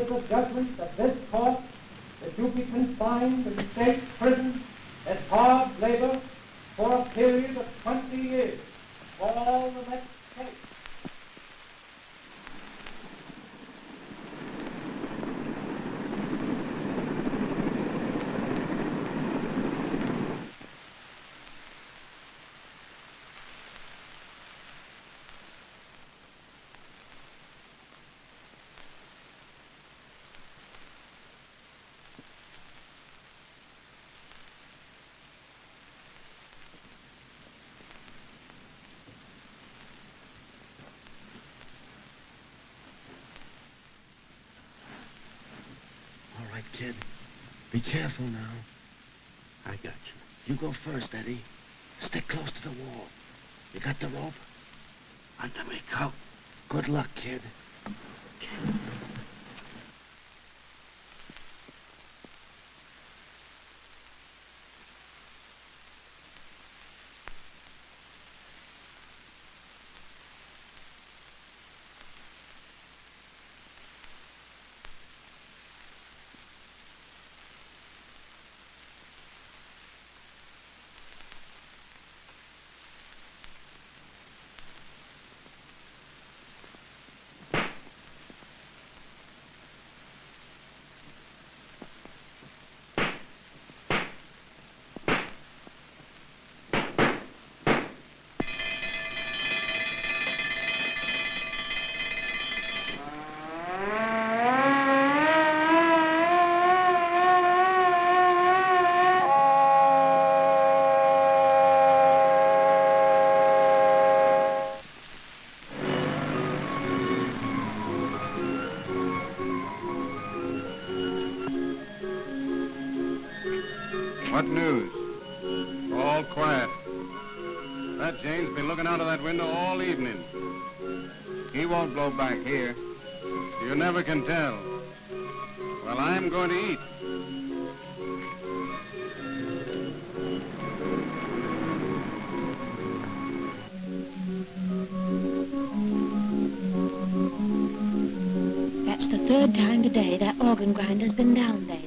is the judgment of this court that you be confined in the state prison as hard labor for a period of 20 years, all the next case. Kid, be careful now. I got you. You go first, Eddie. Stick close to the wall. You got the rope? Under me, coat. Good luck, kid. Okay. What news? All quiet. That Jane's been looking out of that window all evening. He won't blow back here. You never can tell. Well, I'm going to eat. That's the third time today that organ grinder's been down there.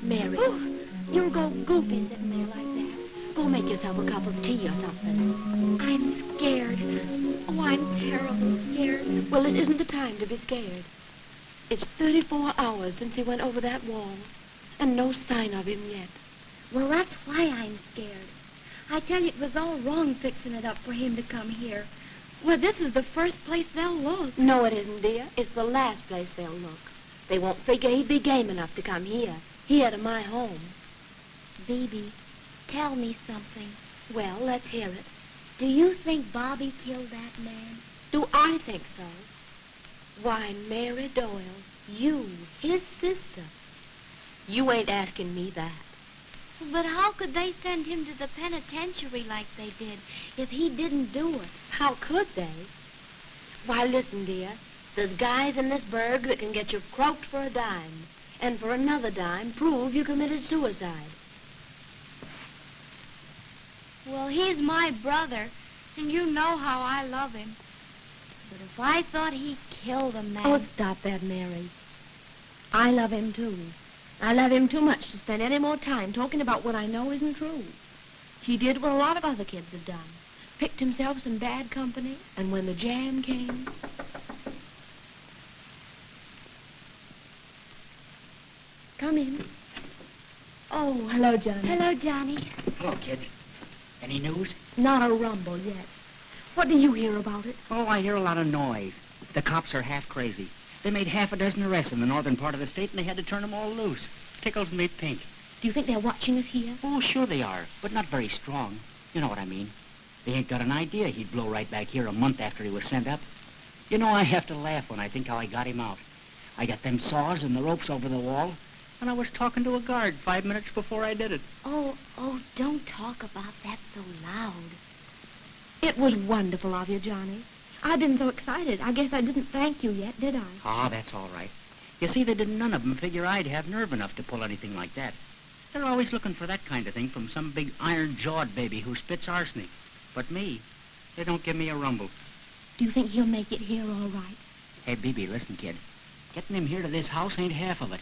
Mary, you go goopy sitting there like that. Go make yourself a cup of tea or something. I'm scared. Oh, I'm terribly scared. Well, it isn't the time to be scared. It's 34 hours since he went over that wall, and no sign of him yet. Well, that's why I'm scared. I tell you, it was all wrong fixing it up for him to come here. Well, this is the first place they'll look. No, it isn't, dear. It's the last place they'll look. They won't figure he'd be game enough to come here to my home. Baby, tell me something. Well, let's hear it. Do you think Bobby killed that man? Do I think so? Why, Mary Doyle, you, his sister. You ain't asking me that. But how could they send him to the penitentiary like they did if he didn't do it? How could they? Why, listen, dear. There's guys in this burg that can get you croaked for a dime, and for another dime prove you committed suicide. Well, he's my brother, and you know how I love him. But if I thought he killed a man... Oh, stop that, Mary. I love him, too. I love him too much to spend any more time talking about what I know isn't true. He did what a lot of other kids have done. Picked himself some bad company, and when the jam came... Come in. Oh, hello, Johnny. Hello, Johnny. Hello, kids. Any news? Not a rumble yet. What do you hear about it? Oh, I hear a lot of noise. The cops are half crazy. They made half a dozen arrests in the northern part of the state, and they had to turn them all loose. Tickles me pink. Do you think they're watching us here? Oh, sure they are, but not very strong. You know what I mean. They ain't got an idea he'd blow right back here a month after he was sent up. You know, I have to laugh when I think how I got him out. I got them saws and the ropes over the wall, and I was talking to a guard 5 minutes before I did it. Oh, don't talk about that so loud. It was wonderful of you, Johnny. I've been so excited. I guess I didn't thank you yet, did I? Oh, that's all right. You see, they didn't none of them figure I'd have nerve enough to pull anything like that. They're always looking for that kind of thing from some big iron-jawed baby who spits arsenic. But me, they don't give me a rumble. Do you think he'll make it here all right? Hey, Bibi, listen, kid. Getting him here to this house ain't half of it.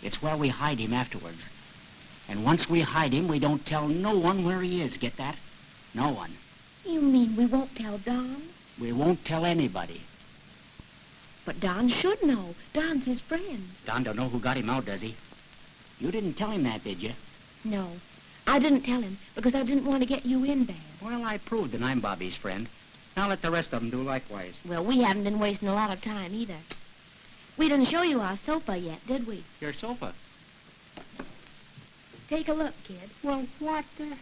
It's where we hide him afterwards. And once we hide him, we don't tell no one where he is. Get that? No one. You mean we won't tell Don? We won't tell anybody. But Don should know. Don's his friend. Don don't know who got him out, does he? You didn't tell him that, did you? No. I didn't tell him because I didn't want to get you in bad. Well, I proved that I'm Bobby's friend. Now let the rest of them do likewise. Well, we haven't been wasting a lot of time either. We didn't show you our sofa yet, did we? Your sofa? Take a look, kid. Well, what the...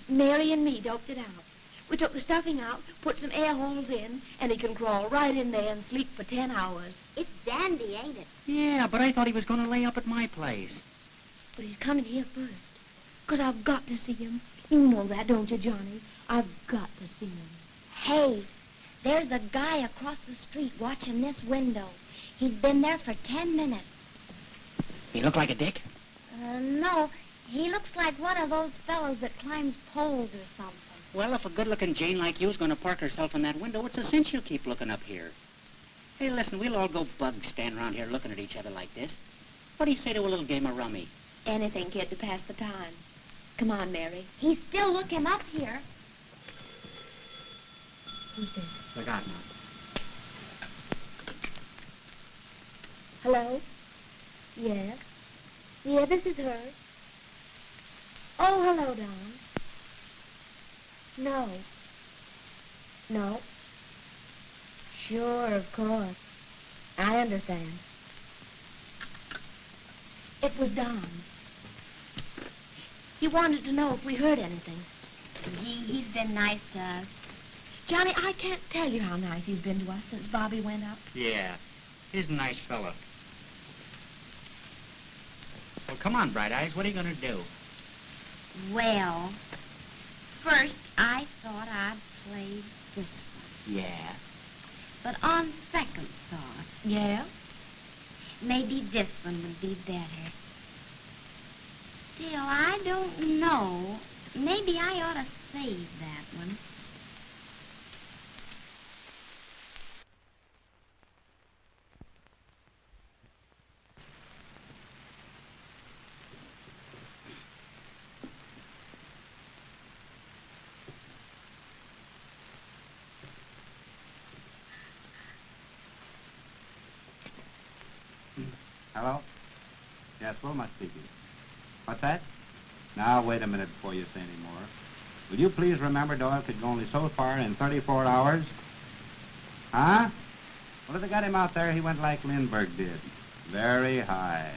Mary and me doped it out. We took the stuffing out, put some air holes in, and he can crawl right in there and sleep for 10 hours. It's dandy, ain't it? Yeah, but I thought he was going to lay up at my place. But he's coming here first. Because I've got to see him. You know that, don't you, Johnny? I've got to see him. Hey, there's a guy across the street watching this window. He's been there for 10 minutes. He look like a dick? No, he looks like one of those fellows that climbs poles or something. Well, if a good-looking Jane like you's going to park herself in that window, it's a cinch you'll keep looking up here. Hey, listen, we'll all go bugs stand around here looking at each other like this. What do you say to a little game of rummy? Anything, kid, to pass the time. Come on, Mary. He's still looking up here. Who's this? Look out now. Hello? Yes? Yeah, this is her. Oh, hello, Don. No. No. Sure, of course. I understand. It was Don. He wanted to know if we heard anything. Gee, he's been nice to us. Johnny, I can't tell you how nice he's been to us since Bobby went up. Yeah, he's a nice fella. Well, come on, Bright Eyes, what are you going to do? Well, first I thought I'd play this one. Yeah? But on second thought, Yeah? maybe this one would be better. Still, I don't know. Maybe I ought to save that one. Hello? Yes, Wilma speaking. What's that? Now, wait a minute before you say any more. Will you please remember Doyle could go only so far in 34 hours? Huh? Well, if they got him out there, he went like Lindbergh did. Very high.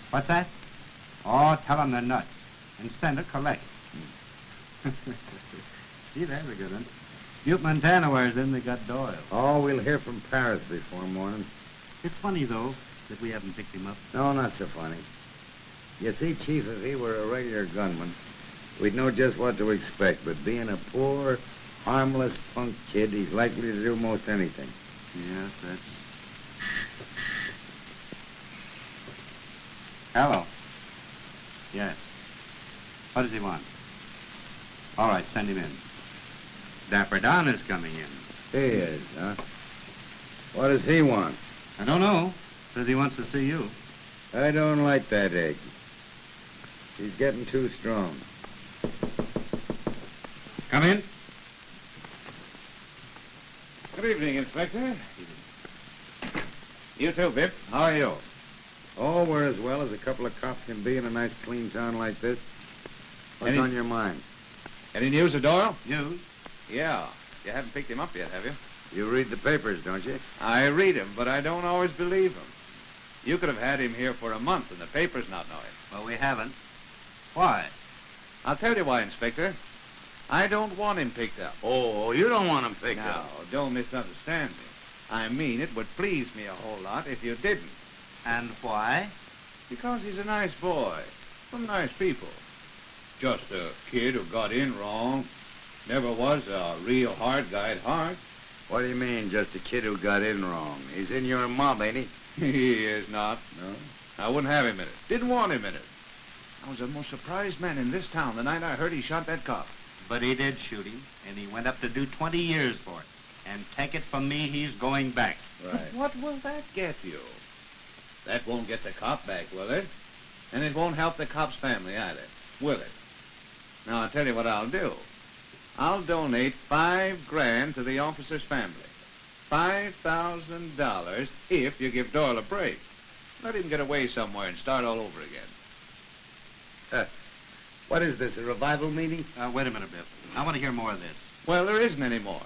What's that? Oh, tell them they're nuts. And send a collect. Gee, there's a good one. Butte, Montana wears in, they got Doyle. Oh, we'll hear from Paris before morning. It's funny, though, that we haven't picked him up. No, not so funny. You see, Chief, if he were a regular gunman, we'd know just what to expect. But being a poor, harmless punk kid, he's likely to do most anything. Yes, that's... Hello. Yes. What does he want? All right, send him in. Dapper Don is coming in. He is, huh? What does he want? I don't know. Says he wants to see you. I don't like that egg. He's getting too strong. Come in. Good evening, Inspector. You too, Biff. How are you? Oh, we're as well as a couple of cops can be in a nice, clean town like this. What's Any- on your mind? Any news of Doyle? News? Yeah. You haven't picked him up yet, have you? You read the papers, don't you? I read him, but I don't always believe him. You could have had him here for a month and the papers not know it. Well, we haven't. Why? I'll tell you why, Inspector. I don't want him picked up. Oh, you don't want him picked No, up. don't misunderstand me. I mean, it would please me a whole lot if you didn't. And why? Because he's a nice boy. From nice people. Just a kid who got in wrong. Never was a real hard guy at heart. What do you mean, just a kid who got in wrong? He's in your mob, ain't he? He is not. No? I wouldn't have him in it. Didn't want him in it. I was the most surprised man in this town the night I heard he shot that cop. But he did shoot him, and he went up to do 20 years for it. And take it from me, he's going back. Right. What will that get you? That won't get the cop back, will it? And it won't help the cop's family either, will it? Now, I'll tell you what I'll do. I'll donate $5,000 to the officer's family. $5,000 if you give Doyle a break. Let him get away somewhere and start all over again. What is this, a revival meeting? Wait a minute, Biff. I want to hear more of this. Well, there isn't any more.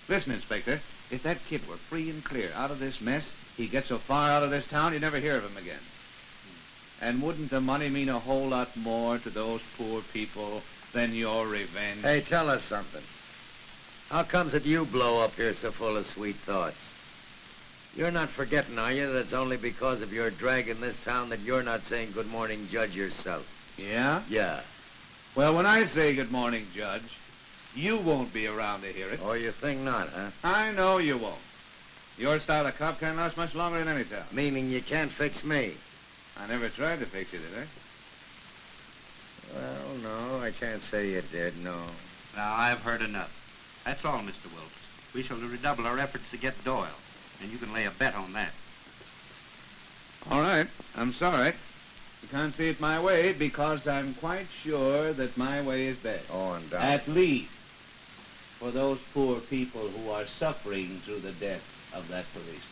Listen, Inspector, if that kid were free and clear out of this mess, he'd get so far out of this town you'd never hear of him again. And wouldn't the money mean a whole lot more to those poor people than your revenge? Hey, tell us something. How comes that you blow up here so full of sweet thoughts? You're not forgetting, are you, that it's only because of your drag in this town that you're not saying good morning, Judge, yourself? Yeah? Yeah. Well, when I say good morning, Judge, you won't be around to hear it. Oh, you think not, huh? I know you won't. Your style of cop can't last much longer in any town. Meaning you can't fix me. I never tried to fix you, did I? Well, no, I can't say you did, no. Now, I've heard enough. That's all, Mr. Wilkes. We shall redouble our efforts to get Doyle, and you can lay a bet on that. All right. I'm sorry. You can't see it my way because I'm quite sure that my way is best. Oh, and At least for those poor people who are suffering through the death of that policeman.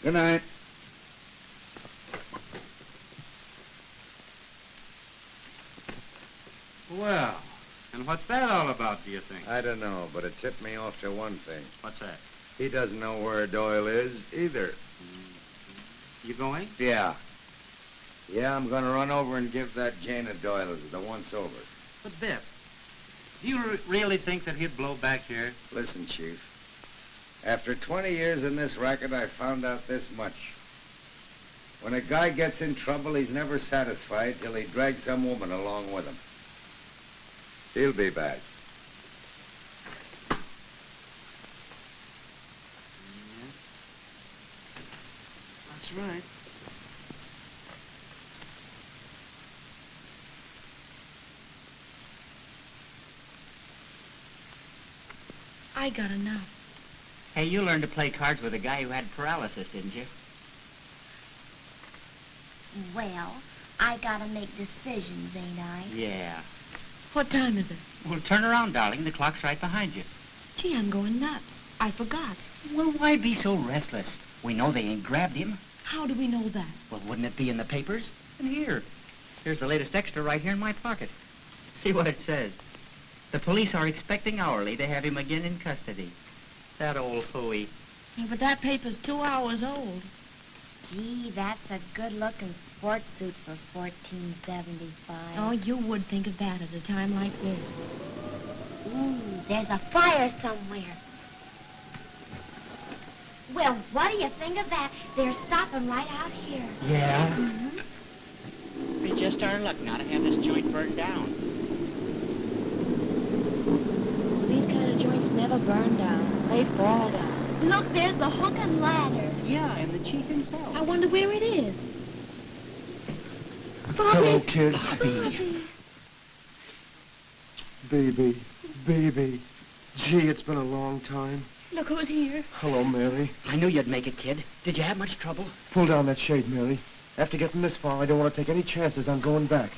Good night. Well, and what's that all about, do you think? I don't know, but it tipped me off to one thing. What's that? He doesn't know where Doyle is either. You going? Yeah. Yeah, I'm going to run over and give that Jane of Doyle's the once-over. But, Biff, do you really think that he'd blow back here? Listen, Chief. After 20 years in this racket, I found out this much. When a guy gets in trouble, he's never satisfied till he drags some woman along with him. He'll be back. Yes. That's right. I got enough. Hey, you learned to play cards with a guy who had paralysis, didn't you? Well, I gotta make decisions, ain't I? Yeah. What time is it? Well, turn around, darling. The clock's right behind you. Gee, I'm going nuts. I forgot. Well, why be so restless? We know they ain't grabbed him. How do we know that? Well, wouldn't it be in the papers? And here's the latest extra right here in my pocket. See what it says. The police are expecting hourly to have him again in custody. That old hooey. Yeah, but that paper's 2 hours old. Gee, that's a good-looking sports suit for $14.75. Oh, you would think of that at a time like this. Ooh, there's a fire somewhere. Well, what do you think of that? They're stopping right out here. Yeah? Mm-hmm. It's just our luck not to have this joint burned down. These kind of joints never burn down. They fall down. Look, there's the hook and ladder. Yeah, and the chief himself. I wonder where it is. Hello, kid. Bobby. Baby. Gee, it's been a long time. Look who's here. Hello, Mary. I knew you'd make it, kid. Did you have much trouble? Pull down that shade, Mary. After getting this far, I don't want to take any chances on going back.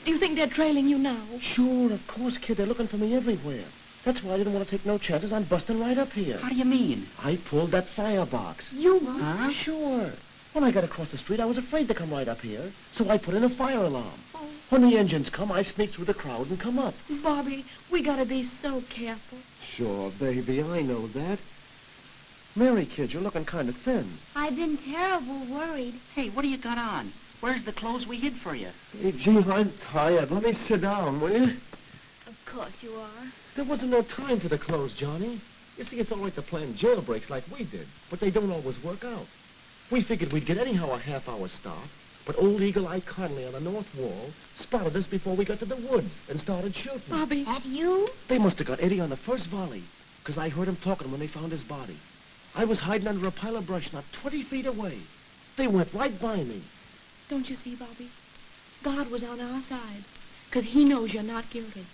Do you think they're trailing you now? Sure, of course, kid. They're looking for me everywhere. That's why I didn't want to take no chances on busting right up here. How do you mean? I pulled that firebox. You? Huh? Sure. When I got across the street, I was afraid to come right up here, so I put in a fire alarm. When the engines come, I sneak through the crowd and come up. Bobby, we gotta be so careful. Sure, baby, I know that. Mary, kid, you're looking kind of thin. I've been terrible worried. Hey, what do you got on? Where's the clothes we hid for you? Hey, gee, I'm tired. Let me sit down, will you? Of course you are. There wasn't no time for the clothes, Johnny. You see, it's all right to plan jailbreaks like we did, but they don't always work out. We figured we'd get anyhow a half-hour stop, but old Eagle Eye Conley on the north wall spotted us before we got to the woods and started shooting. Bobby. That you? They must have got Eddie on the first volley, because I heard him talking when they found his body. I was hiding under a pile of brush not 20 feet away. They went right by me. Don't you see, Bobby? God was on our side, 'cause he knows you're not guilty.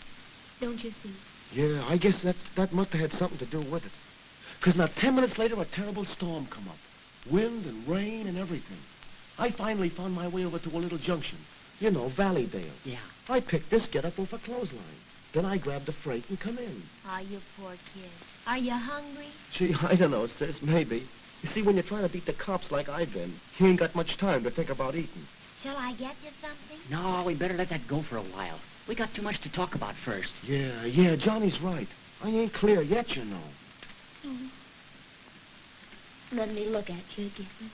Don't you see? Yeah, I guess that must have had something to do with it. 'Cause now 10 minutes later, a terrible storm come up. Wind and rain and everything. I finally found my way over to a little junction. You know, Valleydale. Yeah. I picked this get-up off a clothesline. Then I grabbed the freight and come in. Oh, you poor kid. Are you hungry? Gee, I don't know, sis, maybe. You see, when you're trying to beat the cops like I've been, you ain't got much time to think about eating. Shall I get you something? No, we better let that go for a while. We got too much to talk about first. Yeah, Johnny's right. I ain't clear yet, you know. Mm. Let me look at you again.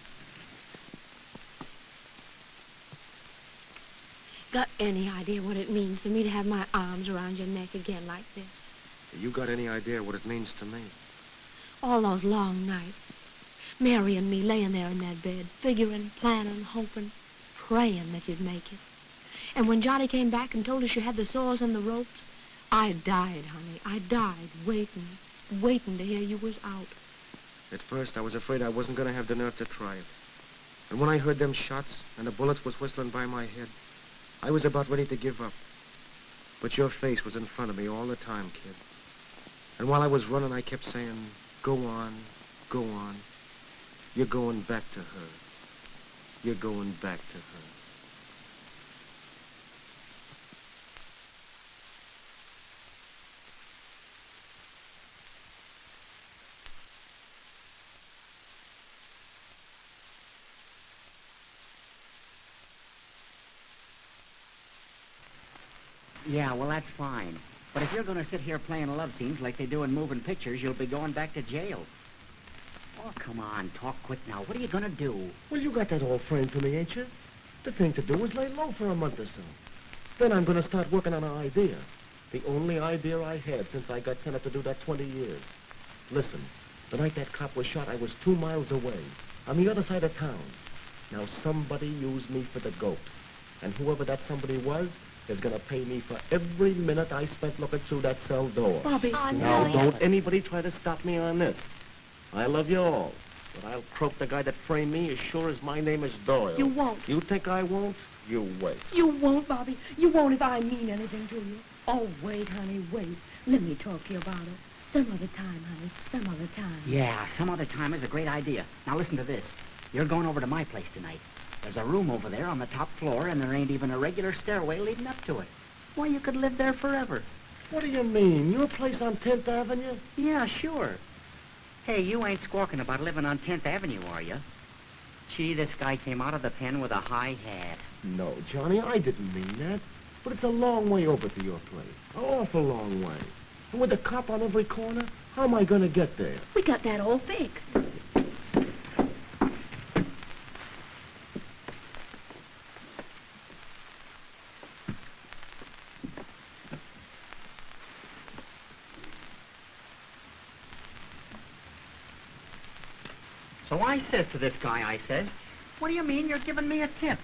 Got any idea what it means for me to have my arms around your neck again like this? You got any idea what it means to me? All those long nights. Mary and me laying there in that bed, figuring, planning, hoping, praying that you'd make it. And when Johnny came back and told us you had the saws and the ropes, I died, honey. I died waiting to hear you was out. At first, I was afraid I wasn't going to have the nerve to try it. And when I heard them shots and the bullets was whistling by my head, I was about ready to give up. But your face was in front of me all the time, kid. And while I was running, I kept saying, go on, go on. You're going back to her. You're going back to her. Yeah, well, that's fine. But if you're going to sit here playing love scenes like they do in moving pictures, you'll be going back to jail. Oh, come on, talk quick now. What are you going to do? Well, you got that all framed for me, ain't you? The thing to do is lay low for a month or so. Then I'm going to start working on an idea. The only idea I had since I got sent up to do that 20 years. Listen, the night that cop was shot, I was 2 miles away, on the other side of town. Now, somebody used me for the goat. And whoever that somebody was is going to pay me for every minute I spent looking through that cell door. Bobby. Oh, Now, no. don't anybody try to stop me on this. I love you all, but I'll croak the guy that framed me as sure as my name is Doyle. You won't. You think I won't? You wait. You won't, Bobby. You won't if I mean anything to you. Oh, wait, honey, wait. Let me talk to you about it. Some other time, honey. Some other time. Yeah, some other time is a great idea. Now, listen to this. You're going over to my place tonight. There's a room over there on the top floor, and there ain't even a regular stairway leading up to it. Why, you could live there forever. What do you mean? Your place on 10th Avenue? Yeah, sure. Hey, you ain't squawking about living on 10th Avenue, are you? Gee, this guy came out of the pen with a high hat. No, Johnny, I didn't mean that. But it's a long way over to your place. An awful long way. And with a cop on every corner, how am I going to get there? We got that all fixed. So I says to this guy, I says, what do you mean you're giving me a tip?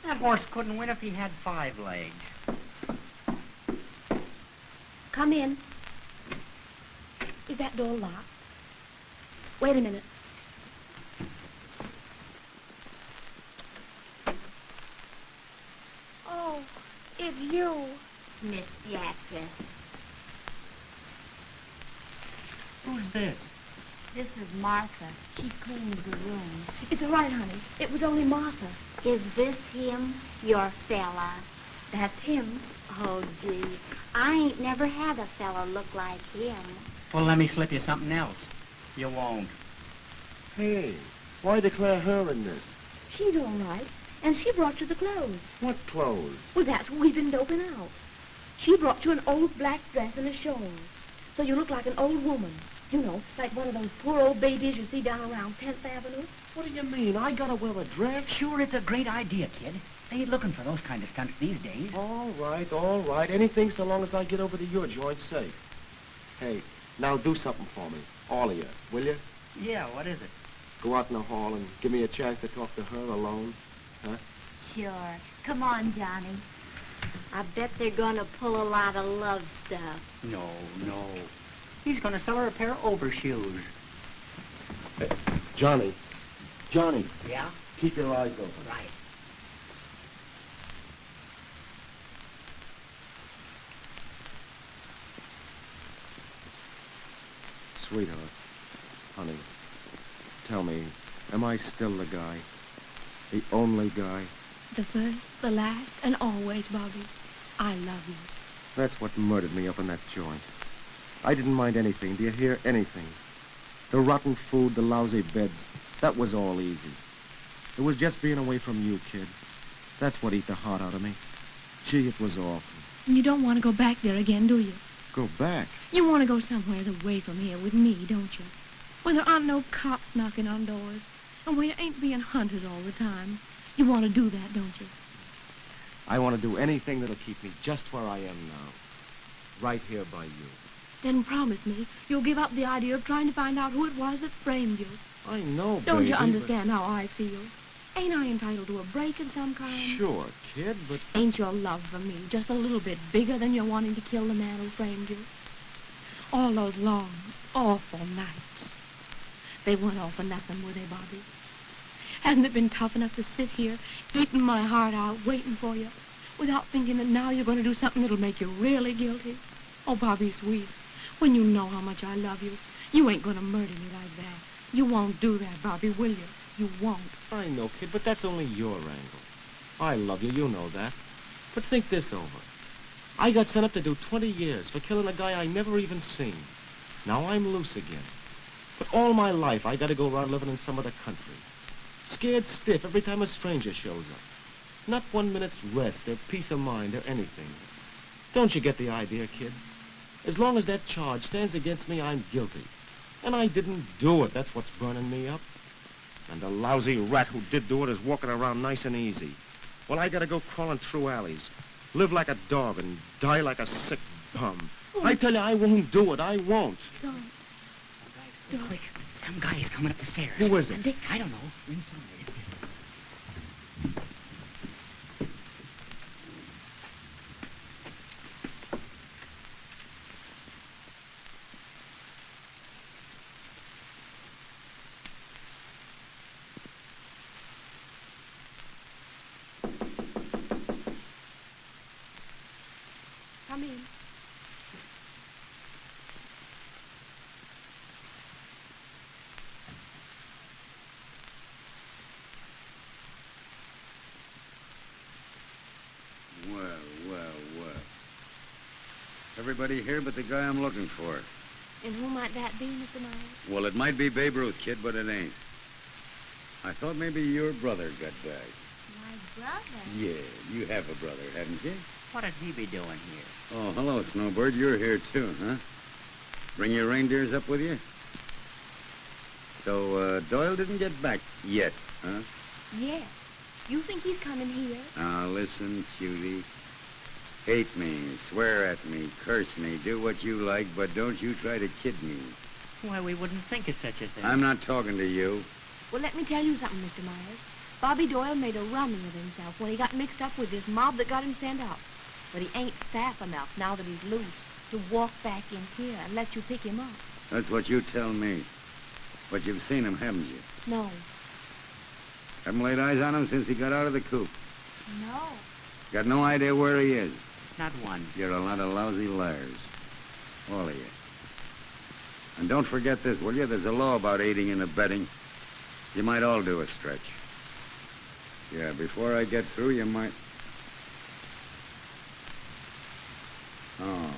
That horse couldn't win if he had 5 legs. Come in. Is that door locked? Wait a minute. Oh, it's you. Miss the actress. Who's this? This is Martha. She cleans the room. It's all right, honey. It was only Martha. Is this him, your fella? That's him. Oh, gee. I ain't never had a fella look like him. Well, let me slip you something else. You won't. Hey, why declare her in this? She's all right. And she brought you the clothes. What clothes? Well, that's what we've been doping out. She brought you an old black dress and a shawl. So you look like an old woman. You know, like one of those poor old babies you see down around 10th Avenue. What do you mean? I gotta wear a dress? Sure, it's a great idea, kid. They ain't looking for those kind of stunts these days. All right. Anything so long as I get over to your joint safe. Hey, now do something for me. All of you, will you? Yeah, what is it? Go out in the hall and give me a chance to talk to her alone. Huh? Sure. Come on, Johnny. I bet they're gonna pull a lot of love stuff. No. He's gonna sell her a pair of overshoes. Hey, Johnny. Yeah? Keep your eyes open. Right. Sweetheart, honey, tell me, am I still the guy? The only guy? The first, the last, and always, Bobby. I love you. That's what murdered me up in that joint. I didn't mind anything. Do you hear? Anything. The rotten food, the lousy beds, that was all easy. It was just being away from you, kid. That's what ate the heart out of me. Gee, it was awful. And you don't want to go back there again, do you? Go back? You want to go somewhere away from here with me, don't you? Where there aren't no cops knocking on doors, and where you ain't being hunted all the time. You want to do that, don't you? I want to do anything that'll keep me just where I am now. Right here by you. Then promise me you'll give up the idea of trying to find out who it was that framed you. I know, Don't baby, you understand how I feel? Ain't I entitled to a break of some kind? Sure, kid, but... Ain't your love for me just a little bit bigger than your wanting to kill the man who framed you? All those long, awful nights. They weren't all for nothing, were they, Bobby? Hasn't it been tough enough to sit here, eating my heart out, waiting for you, without thinking that now you're going to do something that'll make you really guilty? Oh, Bobby, sweet, when you know how much I love you, you ain't going to murder me like that. You won't do that, Bobby, will you? You won't. I know, kid, but that's only your angle. I love you, you know that. But think this over. I got sent up to do 20 years for killing a guy I never even seen. Now I'm loose again. But all my life, I got to go around living in some other country. Scared stiff every time a stranger shows up. Not 1 minute's rest or peace of mind or anything. Don't you get the idea, kid? As long as that charge stands against me, I'm guilty. And I didn't do it. That's what's burning me up. And the lousy rat who did do it is walking around nice and easy. Well, I gotta go crawling through alleys, live like a dog, and die like a sick bum. I tell you, I won't do it. I won't. Don't. Quick, some guy is coming up the stairs. Who is it? Dick, I don't know. Inside. Come in. Well. Everybody here but the guy I'm looking for. And who might that be, Mr. Myers? Well, it might be Babe Ruth, kid, but it ain't. I thought maybe your brother got back. My brother? Yeah, you have a brother, haven't you? What'd he be doing here? Oh, hello, Snowbird. You're here, too, huh? Bring your reindeers up with you? So, Doyle didn't get back yet, huh? Yes. You think he's coming here? Now, listen, cutie. Hate me, swear at me, curse me, do what you like, but don't you try to kid me. Why, we wouldn't think of such a thing. I'm not talking to you. Well, let me tell you something, Mr. Myers. Bobby Doyle made a running of himself when he got mixed up with this mob that got him sent out. But he ain't fast enough now that he's loose to walk back in here and let you pick him up. That's what you tell me. But you've seen him, haven't you? No. Haven't laid eyes on him since he got out of the coop. No. Got no idea where he is. Not one. You're a lot of lousy liars. All of you. And don't forget this, will you? There's a law about aiding and abetting. You might all do a stretch. Yeah, before I get through, you might... Oh.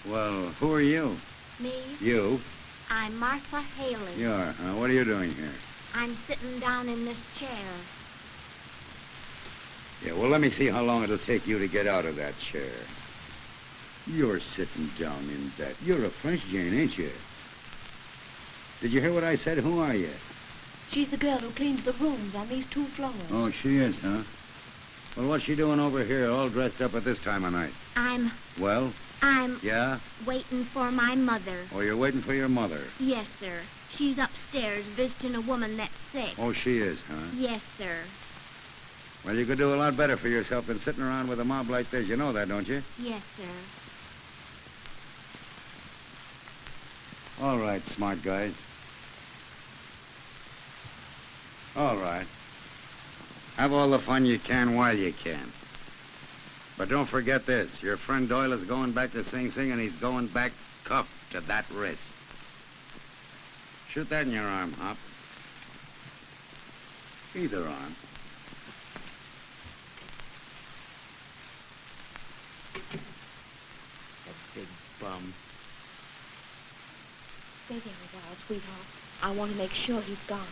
Well, who are you? Me? You? I'm Martha Haley. You are. What are you doing here? I'm sitting down in this chair. Yeah, well, let me see how long it'll take you to get out of that chair. You're sitting down in that. You're a French Jane, ain't you? Did you hear what I said? Who are you? She's the girl who cleans the rooms on these 2 floors. Oh, she is, huh? Well, what's she doing over here all dressed up at this time of night? Well? Yeah? Waiting for my mother. Oh, you're waiting for your mother? Yes, sir. She's upstairs visiting a woman that's sick. Oh, she is, huh? Yes, sir. Well, you could do a lot better for yourself than sitting around with a mob like this. You know that, don't you? Yes, sir. All right, smart guys. All right. Have all the fun you can while you can. But don't forget this. Your friend Doyle is going back to Sing Sing, and he's going back cuffed to that wrist. Shoot that in your arm, Hop. Either arm. That big bum. Stay there a while, sweetheart. I want to make sure he's gone.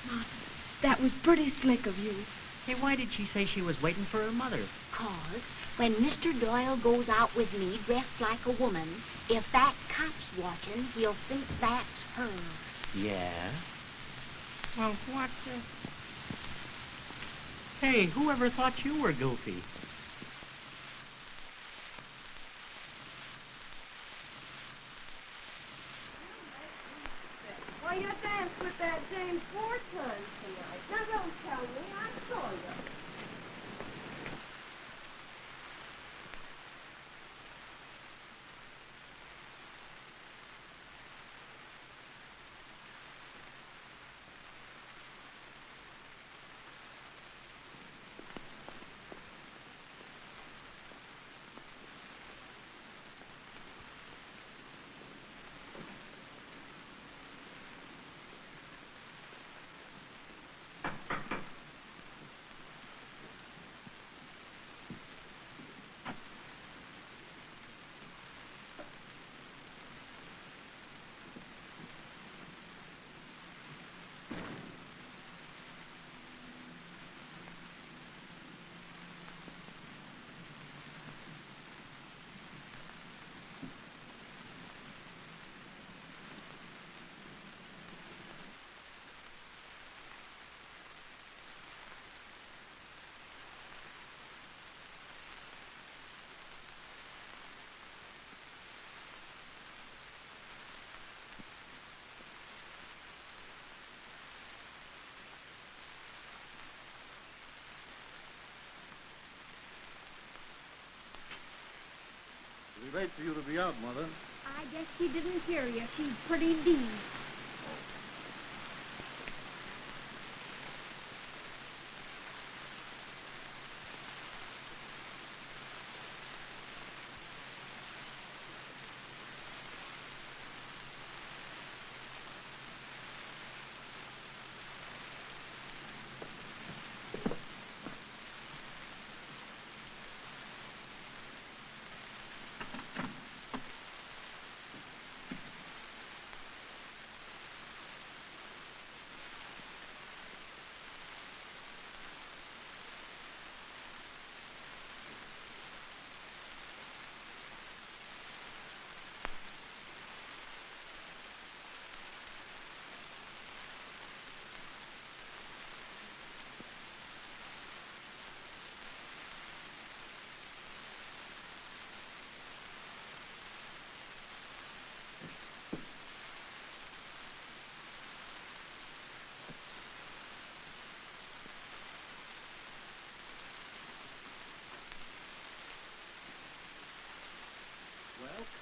Martha, that was pretty slick of you. Hey, why did she say she was waiting for her mother? 'Cause when Mr. Doyle goes out with me dressed like a woman, if that cop's watching, he'll think that's her. Yeah? Well, what the... Hey, whoever thought you were goofy? Why, you danced with that James 4 times tonight. Now, don't tell me. I saw you. It'll be late for you to be out, Mother. I guess she didn't hear you. She's pretty deep.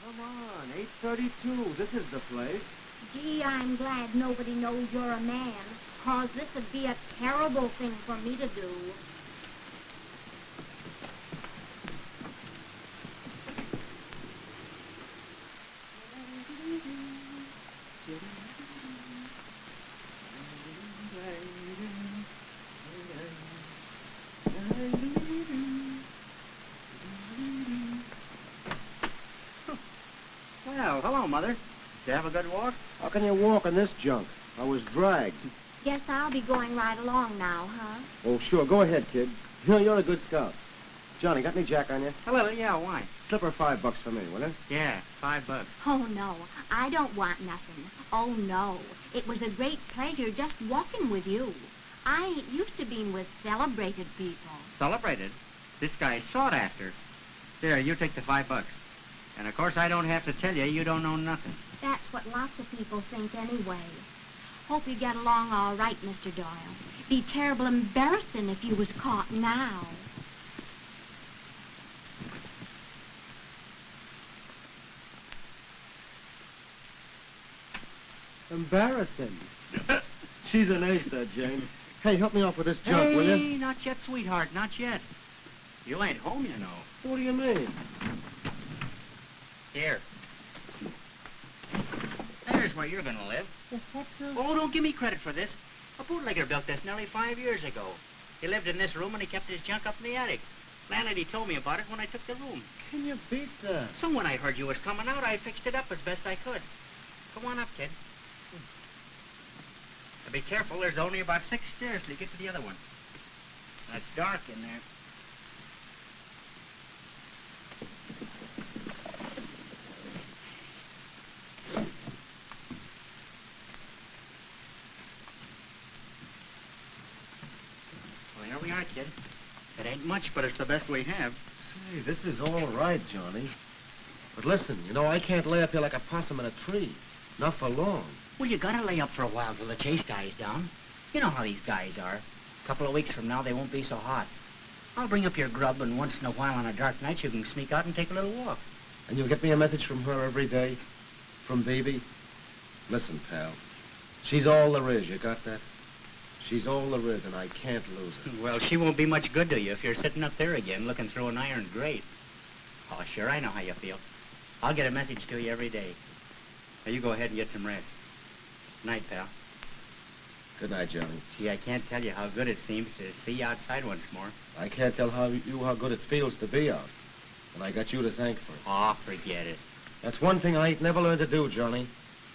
Come on, 8:32. This is the place. Gee, I'm glad nobody knows you're a man, 'cause this would be a terrible thing for me to do. Well, hello, Mother. Did you have a good walk? How can you walk in this junk? I was dragged. Guess I'll be going right along now, huh? Oh, sure. Go ahead, kid. You know, you're a good scout. Johnny, got any jack on you? Hello, yeah, why? Slip her $5 for me, will you? Yeah, $5. Oh, no, I don't want nothing. Oh, no. It was a great pleasure just walking with you. I ain't used to being with celebrated people. Celebrated? This guy's sought after. Here, you take the $5. And, of course, I don't have to tell you, you don't know nothing. That's what lots of people think anyway. Hope you get along all right, Mr. Doyle. Be terrible embarrassing if you was caught now. Embarrassing. She's an ace, that Jane. Hey, help me off with this junk, will you? Hey, not yet, sweetheart, not yet. You ain't home, you know. What do you mean? Here. There's where you're gonna live. Is that so? Oh, don't give me credit for this. A bootlegger built this nearly 5 years ago. He lived in this room and he kept his junk up in the attic. Landlady told me about it when I took the room. Can you beat that? So when I heard you was coming out, I fixed it up as best I could. Come on up, kid. Now be careful, there's only about 6 stairs till you get to the other one. It's dark in there. Well, here we are, kid. It ain't much, but it's the best we have. Say, this is all right, Johnny. But listen, you know, I can't lay up here like a possum in a tree. Not for long. Well, you gotta lay up for a while till the chase dies down. You know how these guys are. A couple of weeks from now, they won't be so hot. I'll bring up your grub, and once in a while on a dark night, you can sneak out and take a little walk. And you'll get me a message from her every day? From Baby? Listen, pal. She's all there is, you got that? She's all there is, and I can't lose her. Well, she won't be much good to you if you're sitting up there again looking through an iron grate. Oh, sure, I know how you feel. I'll get a message to you every day. Now, you go ahead and get some rest. Night, pal. Good night, Johnny. Gee, I can't tell you how good it seems to see you outside once more. I can't tell how good it feels to be out. And I got you to thank for it. Oh, forget it. That's one thing I ain't never learned to do, Johnny.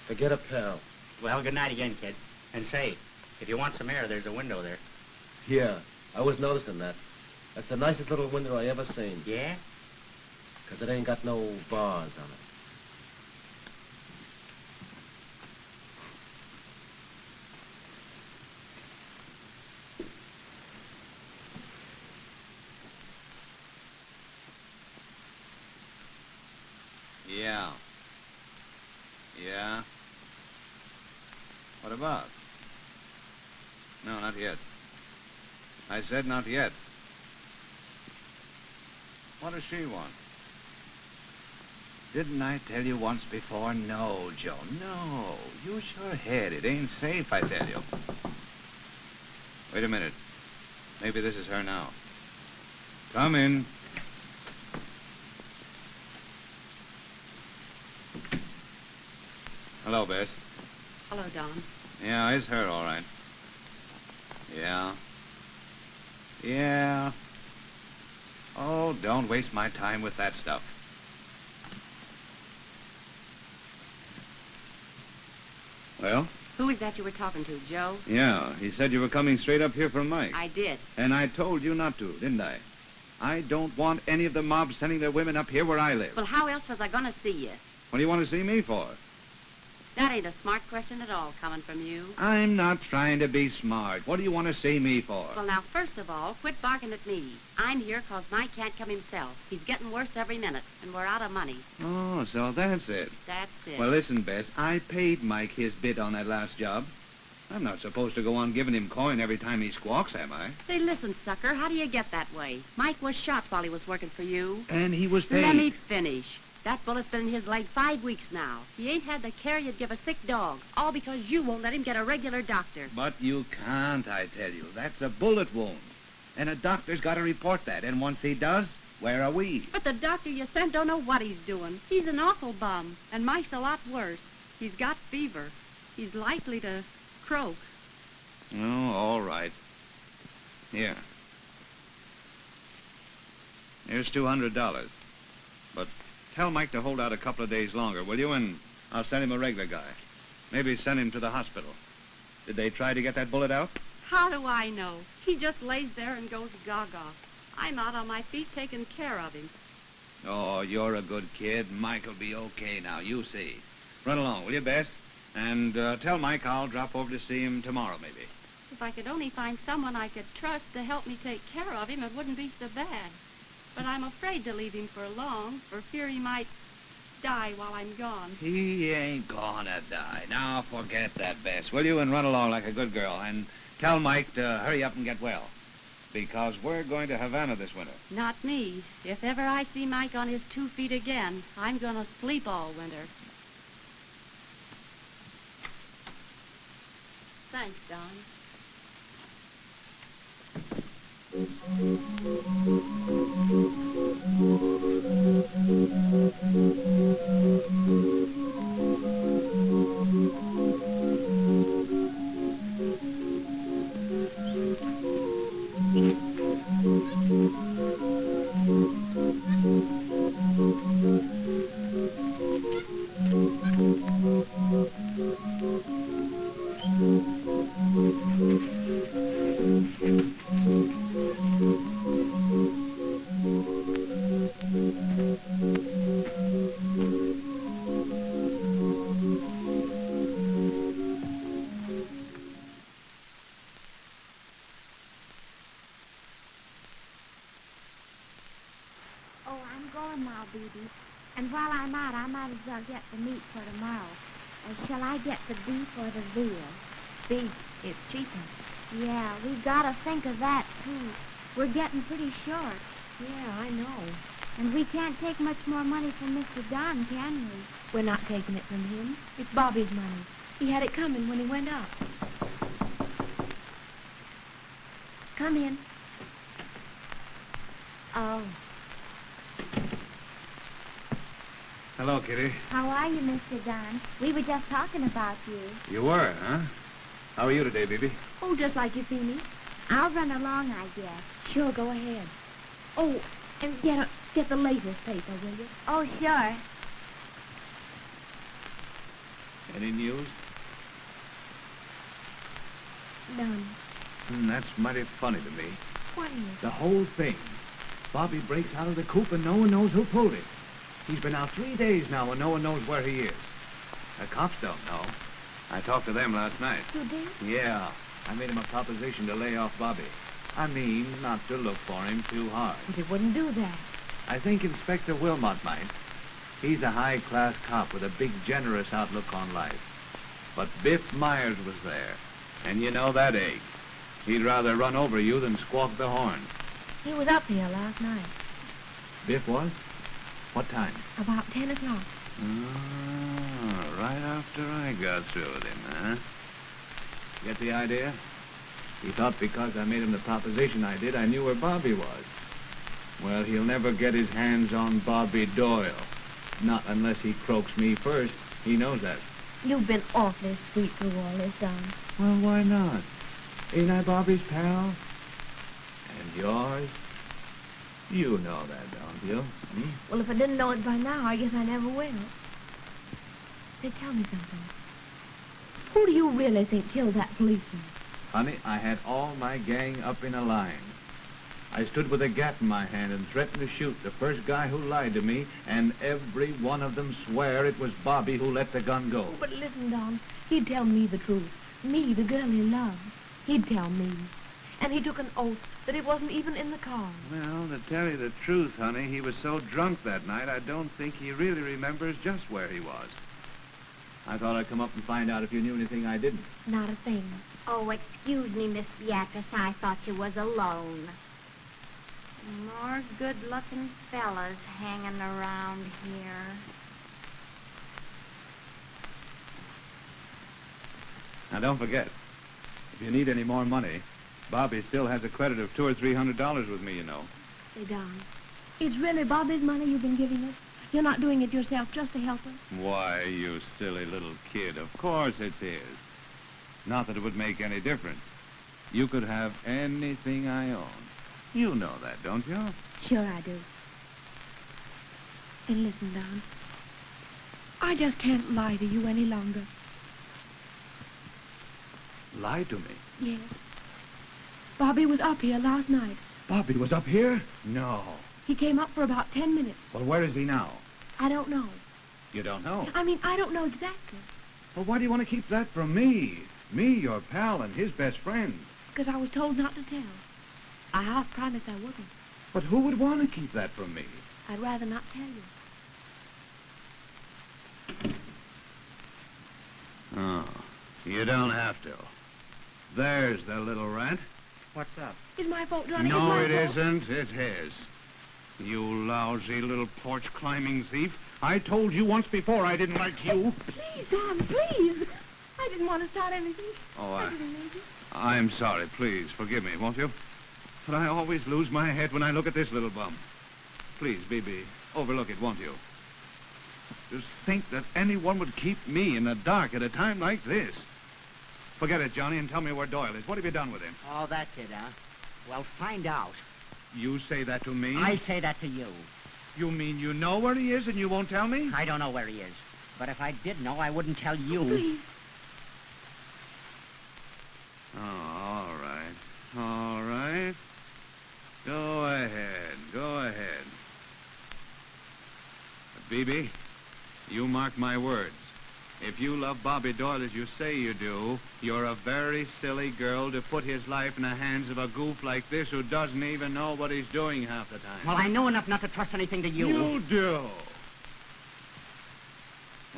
Forget a pal. Well, good night again, kid. And say, if you want some air, there's a window there. Yeah, I was noticing that. That's the nicest little window I ever seen. Yeah? 'Cause it ain't got no bars on it. Yeah. Yeah? What about? No, not yet. I said not yet. What does she want? Didn't I tell you once before? No, Joe, no. Use your head. It ain't safe, I tell you. Wait a minute. Maybe this is her now. Come in. Hello, Bess. Hello, Don. Yeah, it's her, all right. Yeah. Yeah. Oh, don't waste my time with that stuff. Well? Who is that you were talking to, Joe? Yeah, he said you were coming straight up here from Mike. I did. And I told you not to, didn't I? I don't want any of the mob sending their women up here where I live. Well, how else was I going to see you? What do you want to see me for? That ain't a smart question at all coming from you. I'm not trying to be smart. What do you want to see me for? Well, now, first of all, quit barking at me. I'm here 'cause Mike can't come himself. He's getting worse every minute, and we're out of money. Oh, so that's it. That's it. Well, listen, Bess, I paid Mike his bit on that last job. I'm not supposed to go on giving him coin every time he squawks, am I? Say, listen, sucker, how do you get that way? Mike was shot while he was working for you. And he was paid. Let me finish. That bullet's been in his leg 5 weeks now. He ain't had the care you'd give a sick dog, all because you won't let him get a regular doctor. But you can't, I tell you. That's a bullet wound. And a doctor's got to report that. And once he does, where are we? But the doctor you sent don't know what he's doing. He's an awful bum, and Mike's a lot worse. He's got fever. He's likely to croak. Oh, all right. Here. Here's $200. But tell Mike to hold out a couple of days longer, will you? And I'll send him a regular guy. Maybe send him to the hospital. Did they try to get that bullet out? How do I know? He just lays there and goes gaga. I'm out on my feet taking care of him. Oh, you're a good kid. Mike'll be okay now, you see. Run along, will you, Bess? And tell Mike I'll drop over to see him tomorrow, maybe. If I could only find someone I could trust to help me take care of him, it wouldn't be so bad. But I'm afraid to leave him for long, for fear he might die while I'm gone. He ain't gonna die. Now, forget that, Bess, will you? And run along like a good girl. And tell Mike to hurry up and get well. Because we're going to Havana this winter. Not me. If ever I see Mike on his 2 feet again, I'm going to sleep all winter. Thanks, Don. Oh, I'm going now, Bebe. And while I'm out, I might as well get the meat for tomorrow. Shall I get the beef or the veal? Beef. It's cheaper. Yeah, we've got to think of that, too. We're getting pretty short. Yeah, I know. And we can't take much more money from Mr. Don, can we? We're not taking it from him. It's Bobby's money. He had it coming when he went up. Come in. Oh. Hello, Kitty. How are you, Mr. Don? We were just talking about you. You were, huh? How are you today, Bibi? Oh, just like you see me. I'll run along, I guess. Sure, go ahead. Oh, and get the latest paper, will you? Oh, sure. Any news? None. That's mighty funny to me. What is? The whole thing. Bobby breaks out of the coop and no one knows who pulled it. He's been out 3 days now and no one knows where he is. The cops don't know. I talked to them last night. You did? Yeah. I made him a proposition to lay off Bobby. I mean, not to look for him too hard. But he wouldn't do that. I think Inspector Wilmot might. He's a high-class cop with a big, generous outlook on life. But Biff Myers was there. And you know that egg. He'd rather run over you than squawk the horn. He was up here last night. Biff was? What time? About 10 o'clock. Right after I got through with him, huh? Get the idea? He thought because I made him the proposition I did, I knew where Bobby was. Well, he'll never get his hands on Bobby Doyle. Not unless he croaks me first. He knows that. You've been awfully sweet through all this, Don. Well, why not? Ain't I Bobby's pal? And yours? You know that, don't you? Hmm? Well, if I didn't know it by now, I guess I never will. Say, tell me something. Who do you really think killed that policeman? Honey, I had all my gang up in a line. I stood with a gat in my hand and threatened to shoot the first guy who lied to me, and every one of them swear it was Bobby who let the gun go. Oh, but listen, Don. He'd tell me the truth. Me, the girl he loved. He'd tell me. And he took an oath that he wasn't even in the car. Well, to tell you the truth, honey, he was so drunk that night, I don't think he really remembers just where he was. I thought I'd come up and find out if you knew anything I didn't. Not a thing. Oh, excuse me, Miss Beatrice. I thought you was alone. More good-looking fellas hanging around here. Now, don't forget, if you need any more money, Bobby still has a credit of $200 or $300 with me, you know. Say, Don, it's really Bobby's money you've been giving us? You're not doing it yourself just to help us? Why, you silly little kid, of course it's his. Not that it would make any difference. You could have anything I own. You know that, don't you? Sure I do. And listen, Don, I just can't lie to you any longer. Lie to me? Yes. Bobby was up here last night. Bobby was up here? No. He came up for about 10 minutes. Well, where is he now? I don't know. You don't know? I mean, I don't know exactly. Well, why do you want to keep that from me? Me, your pal, and his best friend. Because I was told not to tell. I half promised I wouldn't. But who would want to keep that from me? I'd rather not tell you. Oh, you don't have to. There's the little rat. What's up? It's my fault, Johnny. No, it it's my fault. isn't. It's his. You lousy little porch-climbing thief. I told you once before I didn't like you. Please, Don, please. I I didn't want to start anything. Oh, I didn't mean to. I'm sorry. Please, forgive me, won't you? But I always lose my head when I look at this little bum. Please, B.B., overlook it, won't you? Just think that anyone would keep me in the dark at a time like this. Forget it, Johnny, and tell me where Doyle is. What have you done with him? Oh, that's it, huh? Well, find out. You say that to me? I say that to you. You mean you know where he is and you won't tell me? I don't know where he is. But if I did know, I wouldn't tell you. Please. Oh, all right. All right. Go ahead. Go ahead. But, B.B., you mark my words. If you love Bobby Doyle as you say you do, you're a very silly girl to put his life in the hands of a goof like this who doesn't even know what he's doing half the time. Well, I know enough not to trust anything to you. You do.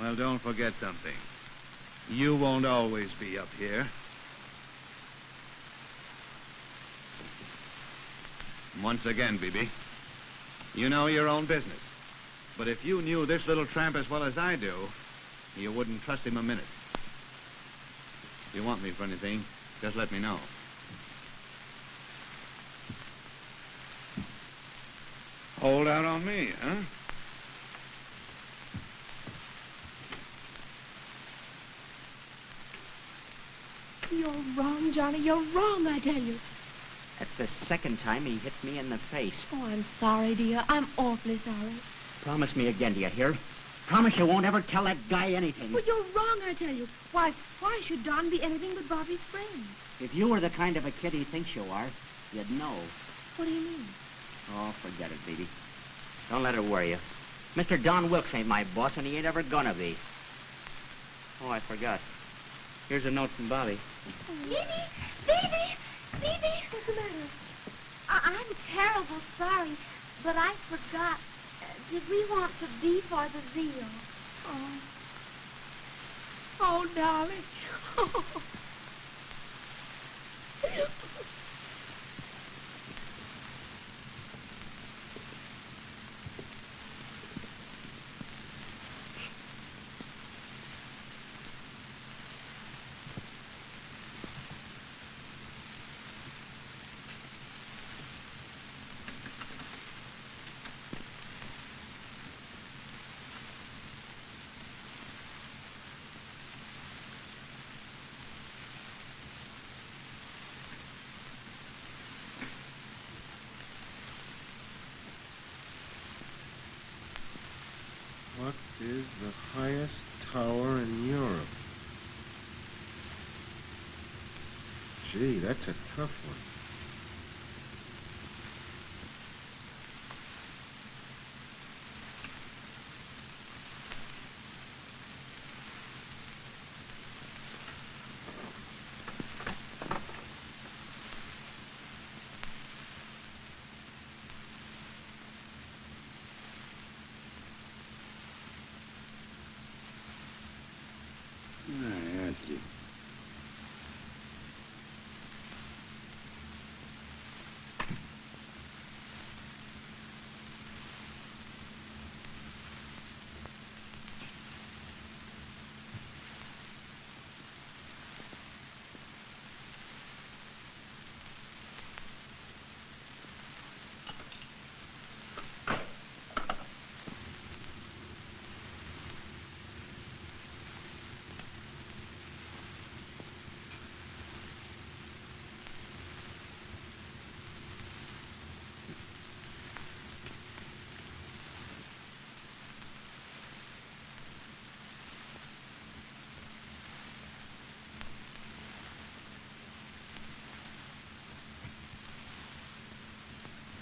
Well, don't forget something. You won't always be up here. Once again, B.B., you know your own business. But if you knew this little tramp as well as I do, you wouldn't trust him a minute. If you want me for anything, just let me know. Hold out on me, huh? You're wrong, Johnny. You're wrong, I tell you. That's the second time he hit me in the face. Oh, I'm sorry, dear. I'm awfully sorry. Promise me again, do you hear? Promise you won't ever tell that guy anything. Well, you're wrong, I tell you. Why should Don be anything but Bobby's friend? If you were the kind of a kid he thinks you are, you'd know. What do you mean? Oh, forget it, baby. Don't let it worry you. Mr. Don Wilkes ain't my boss, and he ain't ever gonna be. Oh, I forgot. Here's a note from Bobby. Phoebe! What's the matter? I'm terrible sorry, but I forgot. Did we want the beef or the veal? Oh, darling. What is the highest tower in Europe? Gee, that's a tough one.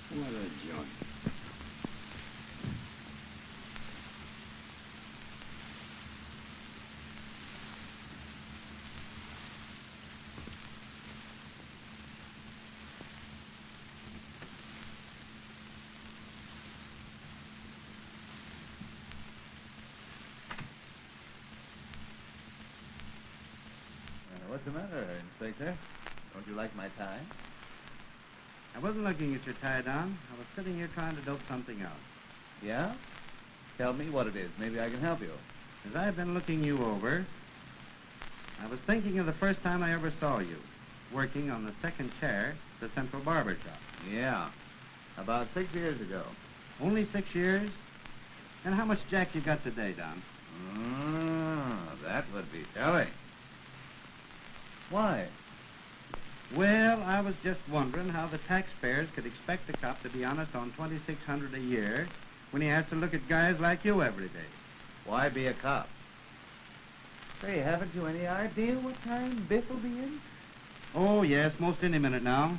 What a joint. What's the matter, Inspector? Don't you like my tie? I wasn't looking at your tie, Don. I was sitting here trying to dope something out. Yeah? Tell me what it is. Maybe I can help you. As I've been looking you over, I was thinking of the first time I ever saw you, working on the second chair at the Central Barber Shop. Yeah. About 6 years ago. Only 6 years? And how much jack you got today, Don? That would be telling. Why? Well, I was just wondering how the taxpayers could expect a cop to be honest on $2,600 a year when he has to look at guys like you every day. Why be a cop? Say, haven't you any idea what time Biff will be in? Oh, yes, most any minute now.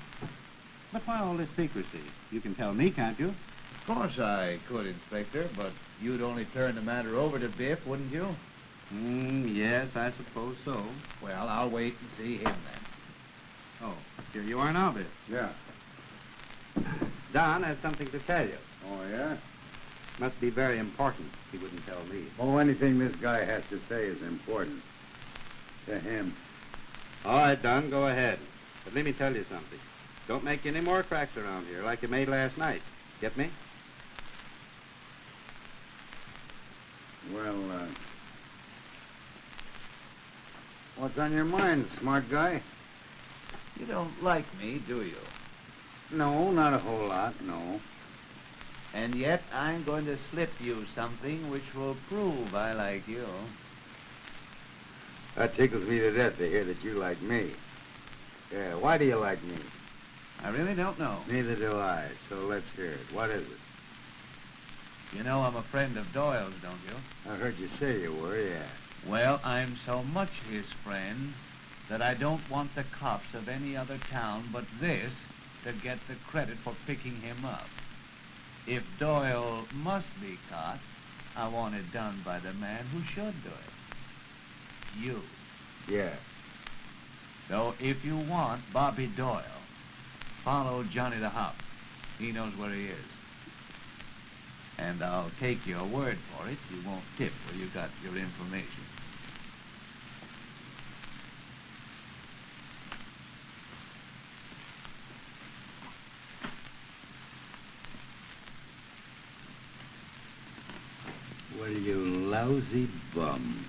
But why all this secrecy? You can tell me, can't you? Of course I could, Inspector, but you'd only turn the matter over to Biff, wouldn't you? Yes, I suppose so. Well, I'll wait and see him then. Oh, here you are now, Biff. Yeah. Don has something to tell you. Oh, yeah? Must be very important. He wouldn't tell me. Oh, anything this guy has to say is important. To him. All right, Don, go ahead. But let me tell you something. Don't make any more cracks around here like you made last night. Get me? Well, what's on your mind, smart guy? You don't like me, do you? No, not a whole lot, no. And yet I'm going to slip you something which will prove I like you. That tickles me to death to hear that you like me. Yeah, why do you like me? I really don't know. Neither do I, so let's hear it. What is it? You know I'm a friend of Doyle's, don't you? I heard you say you were, yeah. Well, I'm so much his friend that I don't want the cops of any other town but this to get the credit for picking him up. If Doyle must be caught, I want it done by the man who should do it. You. Yeah. So if you want Bobby Doyle, follow Johnny the Hop. He knows where he is. And I'll take your word for it. You won't tip where you got your information. Well, you lousy bum.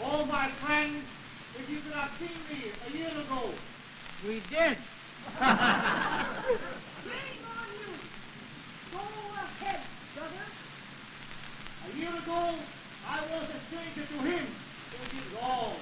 Oh, my friends, if you could have seen me a year ago. We did. Shame on you. Go ahead, brother. A year ago, I was a stranger to him. It is all.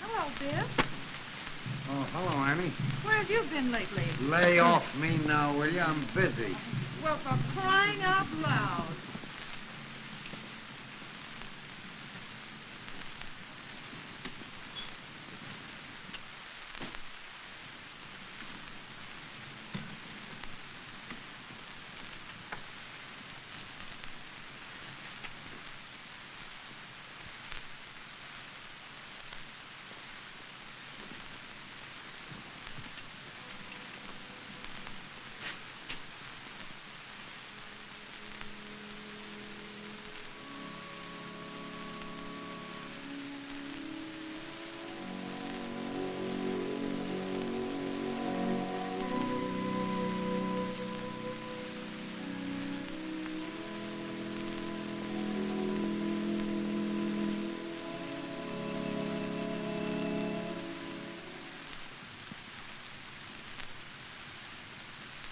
Hello, Biff. Oh, hello, Annie. Where have you been lately? Lay off me now, will you? I'm busy. Well, for crying out loud.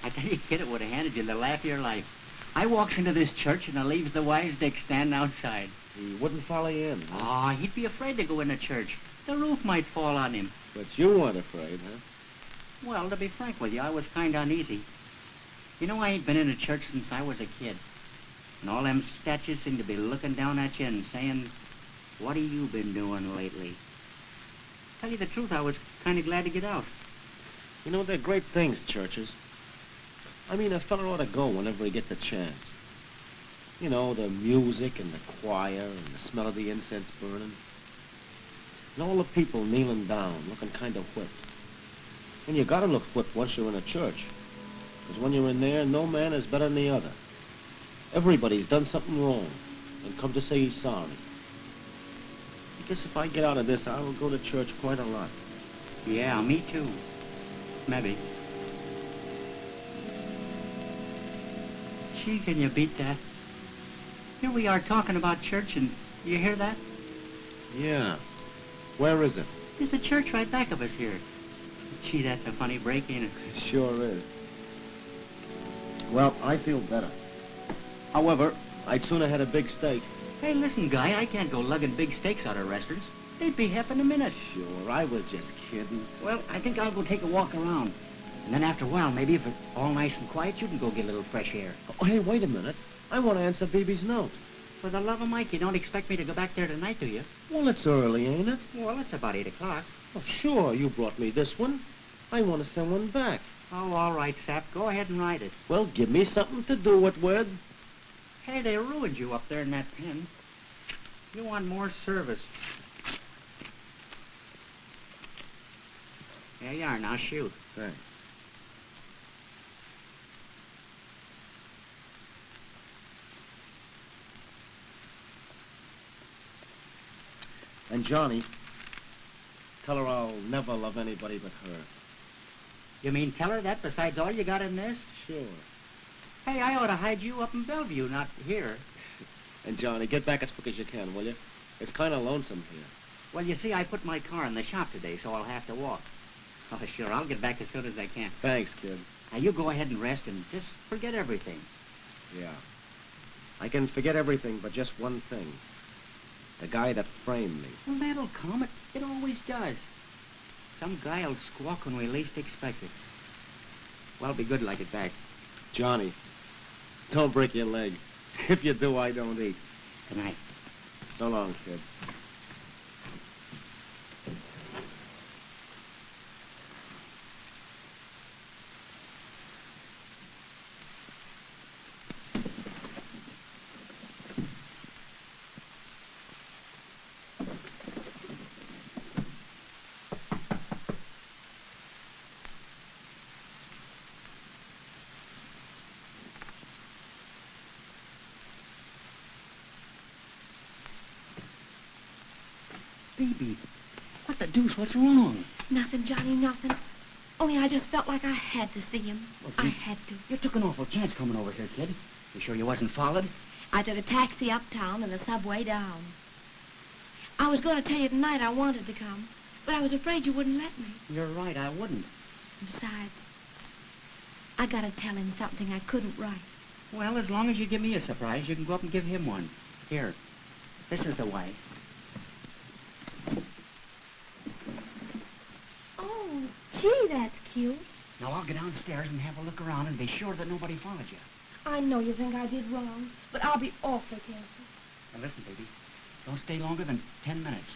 I tell you, kid, it would have handed you the laugh of your life. I walks into this church and I leaves the wise dick standing outside. He wouldn't follow you in, huh? Oh, he'd be afraid to go in the church. The roof might fall on him. But you weren't afraid, huh? Well, to be frank with you, I was kind of uneasy. You know, I ain't been in a church since I was a kid. And all them statues seem to be looking down at you and saying, what have you been doing lately? Tell you the truth, I was kind of glad to get out. You know, they're great things, churches. I mean, a fella ought to go whenever he gets a chance. You know, the music and the choir and the smell of the incense burning. And all the people kneeling down, looking kind of whipped. And you gotta look whipped once you're in a church. Because when you're in there, no man is better than the other. Everybody's done something wrong and come to say he's sorry. I guess if I get out of this, I will go to church quite a lot. Yeah, me too. Maybe. Gee, can you beat that? Here we are talking about church, and you hear that? Yeah. Where is it? There's a church right back of us here. Gee, that's a funny break, ain't it? It sure is. Well, I feel better. However, I'd sooner had a big steak. Hey, listen, Guy, I can't go lugging big steaks out of restaurants. They'd be half in a minute. Sure, I was just kidding. Well, I think I'll go take a walk around. And then after a while, maybe if it's all nice and quiet, you can go get a little fresh air. Oh, hey, wait a minute. I want to answer Beebe's note. For the love of Mike, you don't expect me to go back there tonight, do you? Well, it's early, ain't it? Well, it's about 8 o'clock. Oh, sure, you brought me this one. I want to send one back. Oh, all right, Sap. Go ahead and write it. Well, give me something to do it with. Hey, they ruined you up there in that pen. You want more service. There you are. Now shoot. Thanks. And Johnny, tell her I'll never love anybody but her. You mean tell her that besides all you got in this? Sure. Hey, I ought to hide you up in Bellevue, not here. And Johnny, get back as quick as you can, will you? It's kind of lonesome here. Well, you see, I put my car in the shop today, so I'll have to walk. Oh, sure, I'll get back as soon as I can. Thanks, kid. Now, you go ahead and rest and just forget everything. Yeah. I can forget everything but just one thing. The guy that framed me. Well, that'll come. It always does. Some guy'll squawk when we least expect it. Well, be good till I get back. Johnny, don't break your leg. If you do, I don't eat. Good night. So long, kid. Baby, what the deuce? What's wrong? Nothing, Johnny, nothing. Only I just felt like I had to see him. Well, I had to. You took an awful chance coming over here, kid. You sure you wasn't followed? I took a taxi uptown and a subway down. I was going to tell you tonight I wanted to come, but I was afraid you wouldn't let me. You're right, I wouldn't. Besides, I got to tell him something I couldn't write. Well, as long as you give me a surprise, you can go up and give him one. Here, this is the way. Oh, gee, that's cute. Now, I'll go downstairs and have a look around and be sure that nobody followed you. I know you think I did wrong, but I'll be awfully careful. Now, listen, baby. Don't stay longer than 10 minutes.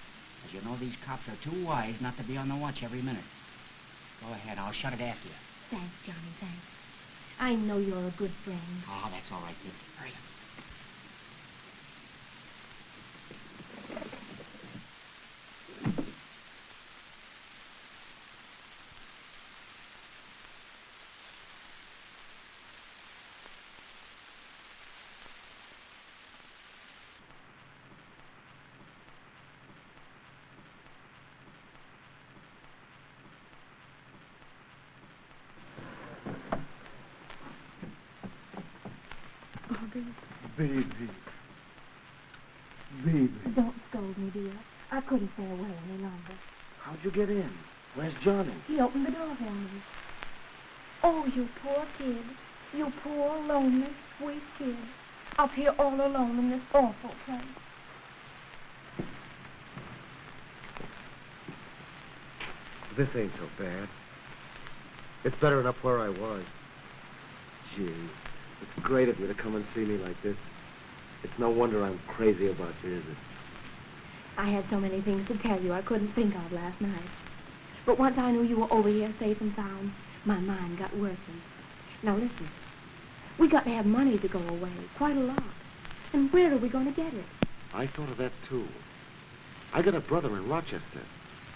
As you know, these cops are too wise not to be on the watch every minute. Go ahead. I'll shut it after you. Thanks, Johnny, thanks. I know you're a good friend. Oh, that's all right, kid. Hurry up. Baby. Baby. Don't scold me, dear. I couldn't stay away any longer. How'd you get in? Where's Johnny? He opened the door for me. Oh, you poor kid. You poor, lonely, sweet kid. Up here all alone in this awful place. This ain't so bad. It's better than up where I was. Gee, it's great of you to come and see me like this. It's no wonder I'm crazy about you, is it? I had so many things to tell you I couldn't think of last night. But once I knew you were over here safe and sound, my mind got worsened. Now listen, we got to have money to go away, quite a lot. And where are we going to get it? I thought of that, too. I got a brother in Rochester.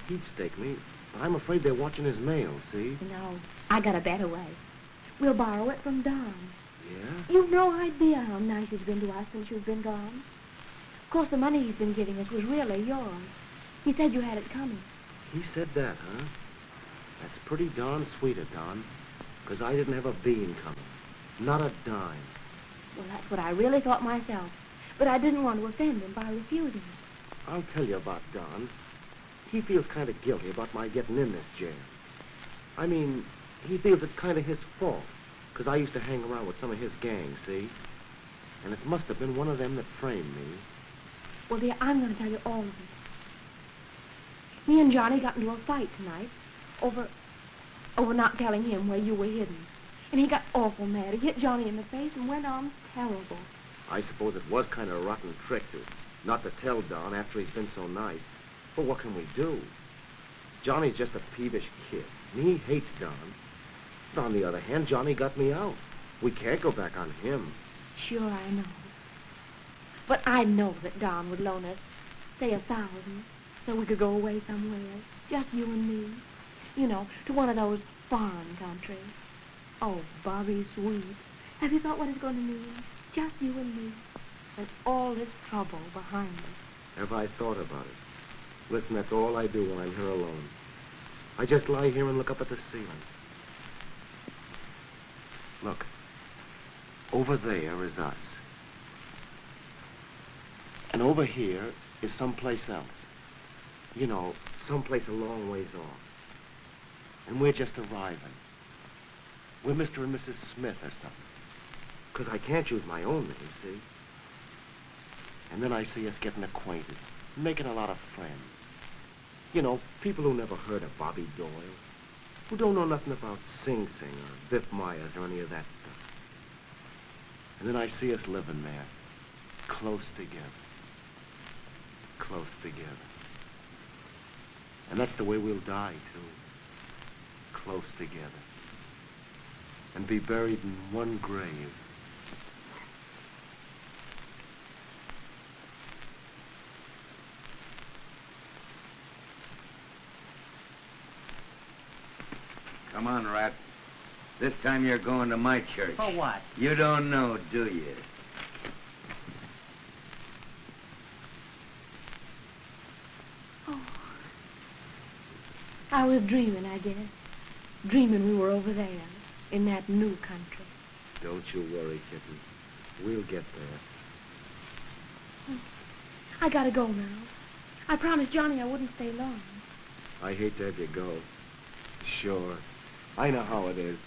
He'd stake me, but I'm afraid they're watching his mail, see? No, I got a better way. We'll borrow it from Don. Yeah? You've no idea how nice he's been to us since you've been gone. Of course, the money he's been giving us was really yours. He said you had it coming. He said that, huh? That's pretty darn sweet of Don, because I didn't have a bean coming. Not a dime. Well, that's what I really thought myself. But I didn't want to offend him by refusing it. I'll tell you about Don. He feels kind of guilty about my getting in this jail. I mean, he feels it's kind of his fault, because I used to hang around with some of his gang, see? And it must have been one of them that framed me. Well, dear, I'm going to tell you all of it. Me and Johnny got into a fight tonight over not telling him where you were hidden. And he got awful mad. He hit Johnny in the face and went on terrible. I suppose it was kind of a rotten trick not to tell Don after he's been so nice. But what can we do? Johnny's just a peevish kid, and he hates Don. But on the other hand, Johnny got me out. We can't go back on him. Sure, I know. But I know that Don would loan us, say, 1,000, so we could go away somewhere, just you and me. You know, to one of those foreign countries. Oh, Bobby, sweet. Have you thought what it's going to mean? Just you and me. And all this trouble behind us. Have I thought about it? Listen, that's all I do when I'm here alone. I just lie here and look up at the ceiling. Look. Over there is us. And over here is someplace else. You know, someplace a long ways off. And we're just arriving. We're Mr. and Mrs. Smith or something. Because I can't use my own name, see? And then I see us getting acquainted, making a lot of friends. You know, people who never heard of Bobby Doyle, who don't know nothing about Sing Sing or Biff Myers or any of that stuff. And then I see us living there, close together. Close together. And that's the way we'll die, too. Close together. And be buried in one grave. Come on, Rat. This time you're going to my church. For what? You don't know, do you? Oh. I was dreaming, I guess. Dreaming we were over there, in that new country. Don't you worry, kitten. We'll get there. Oh. I gotta go now. I promised Johnny I wouldn't stay long. I hate to have you go. Sure. I know how it is.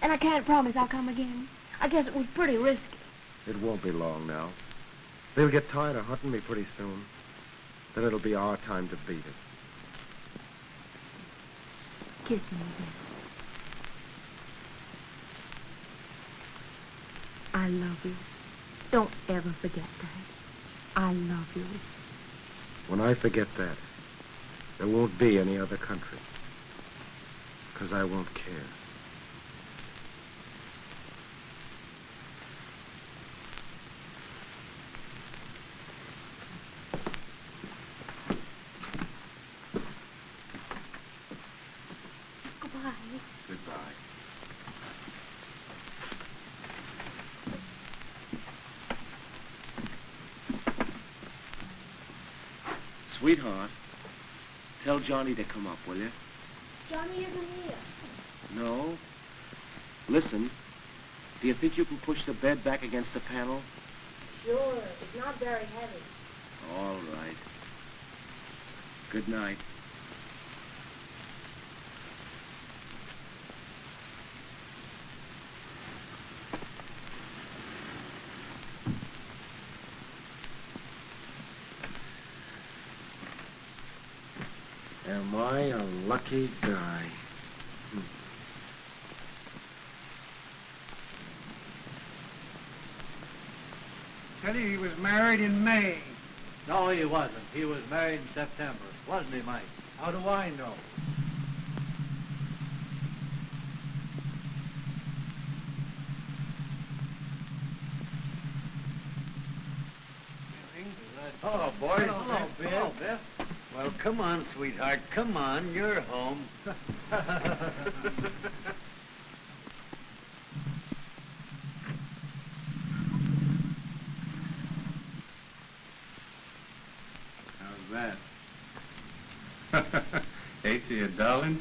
And I can't promise I'll come again. I guess it was pretty risky. It won't be long now. They'll get tired of hunting me pretty soon. Then it'll be our time to beat it. Kiss me again. I love you. Don't ever forget that. I love you. When I forget that, there won't be any other country. 'Cause I won't care. Goodbye. Goodbye. Sweetheart, tell Johnny to come up, will you? Johnny isn't here. No. Listen, do you think you can push the bed back against the panel? Sure. It's not very heavy. All right. Good night. Am I a lucky guy? Tell you he was married in May. No, he wasn't. He was married in September. Wasn't he, Mike? How do I know? Hello, boys. Hello, Bill. Hello, Bill. Well, come on, sweetheart. Come on. You're home. How's that? Ain't she a darling?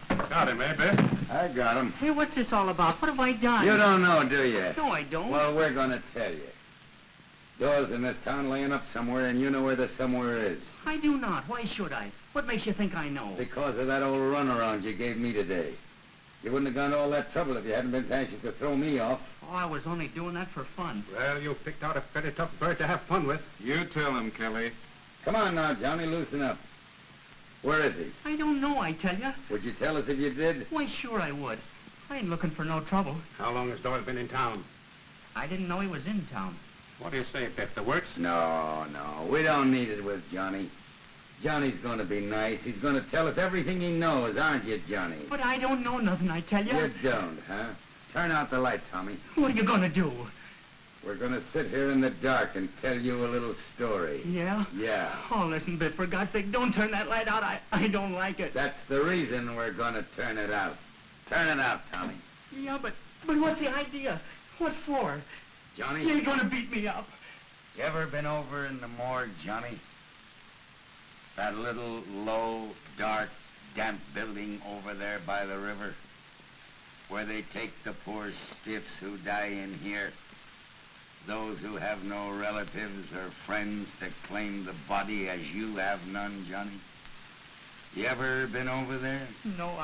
Got him, eh, Biff? I got him. Hey, what's this all about? What have I done? You don't know, do you? No, I don't. Well, we're going to tell you. Doyle's in this town laying up somewhere, and you know where the somewhere is. I do not. Why should I? What makes you think I know? Because of that old runaround you gave me today. You wouldn't have gone to all that trouble if you hadn't been anxious to throw me off. Oh, I was only doing that for fun. Well, you picked out a pretty tough bird to have fun with. You tell him, Kelly. Come on now, Johnny, loosen up. Where is he? I don't know, I tell you. Would you tell us if you did? Why, sure I would. I ain't looking for no trouble. How long has Doyle been in town? I didn't know he was in town. What do you say, Biff? The works? No, we don't need it with Johnny. Johnny's going to be nice. He's going to tell us everything he knows, aren't you, Johnny? But I don't know nothing, I tell you. You don't, huh? Turn out the light, Tommy. What are you going to do? We're going to sit here in the dark and tell you a little story. Yeah? Yeah. Oh, listen, Biff, for God's sake, don't turn that light out. I don't like it. That's the reason we're going to turn it out. Turn it out, Tommy. Yeah, but what's the idea? What for? Johnny? You ain't going to beat me up. You ever been over in the morgue, Johnny? That little, low, dark, damp building over there by the river? Where they take the poor stiffs who die in here. Those who have no relatives or friends to claim the body as you have none, Johnny. You ever been over there? No,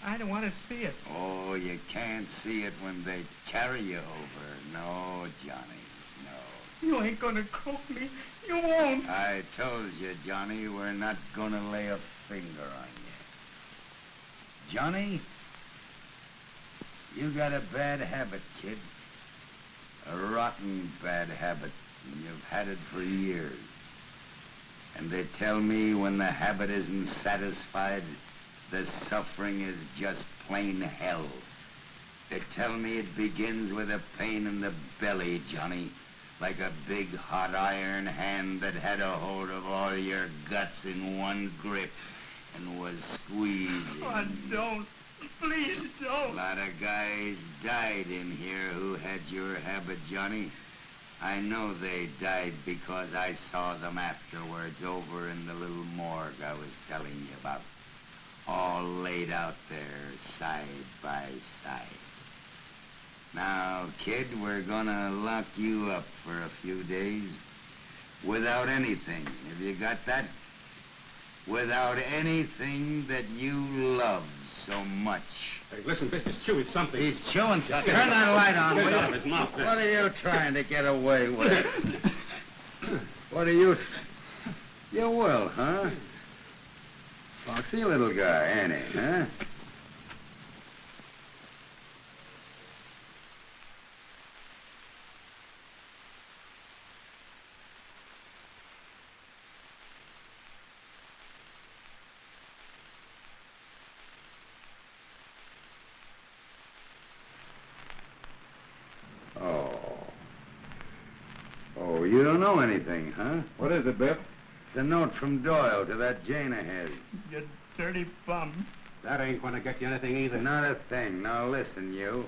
I don't want to see it. Oh, you can't see it when they carry you over. No, Johnny, no. You ain't gonna croak me. You won't. I told you, Johnny, we're not gonna lay a finger on you. Johnny, you got a bad habit, kid. A rotten bad habit, and you've had it for years. And they tell me when the habit isn't satisfied, the suffering is just plain hell. They tell me it begins with a pain in the belly, Johnny, like a big hot iron hand that had a hold of all your guts in one grip and was squeezing. Oh, don't. Please don't. A lot of guys died in here who had your habit, Johnny. I know they died because I saw them afterwards over in the little morgue I was telling you about. All laid out there, side by side. Now, kid, we're gonna lock you up for a few days without anything. Have you got that? Without anything that you love so much. Hey, listen, Biff is chewing something. He's chewing something. Turn that light on, Get will it out of you? his mouth. What are you trying to get away with? What are you... You will, huh? Foxy little guy, ain't he, huh? Oh, you don't know anything, huh? What is it, Biff? It's a note from Doyle to that Jane of his. You dirty bum. That ain't gonna get you anything either. Not a thing. Now listen, you.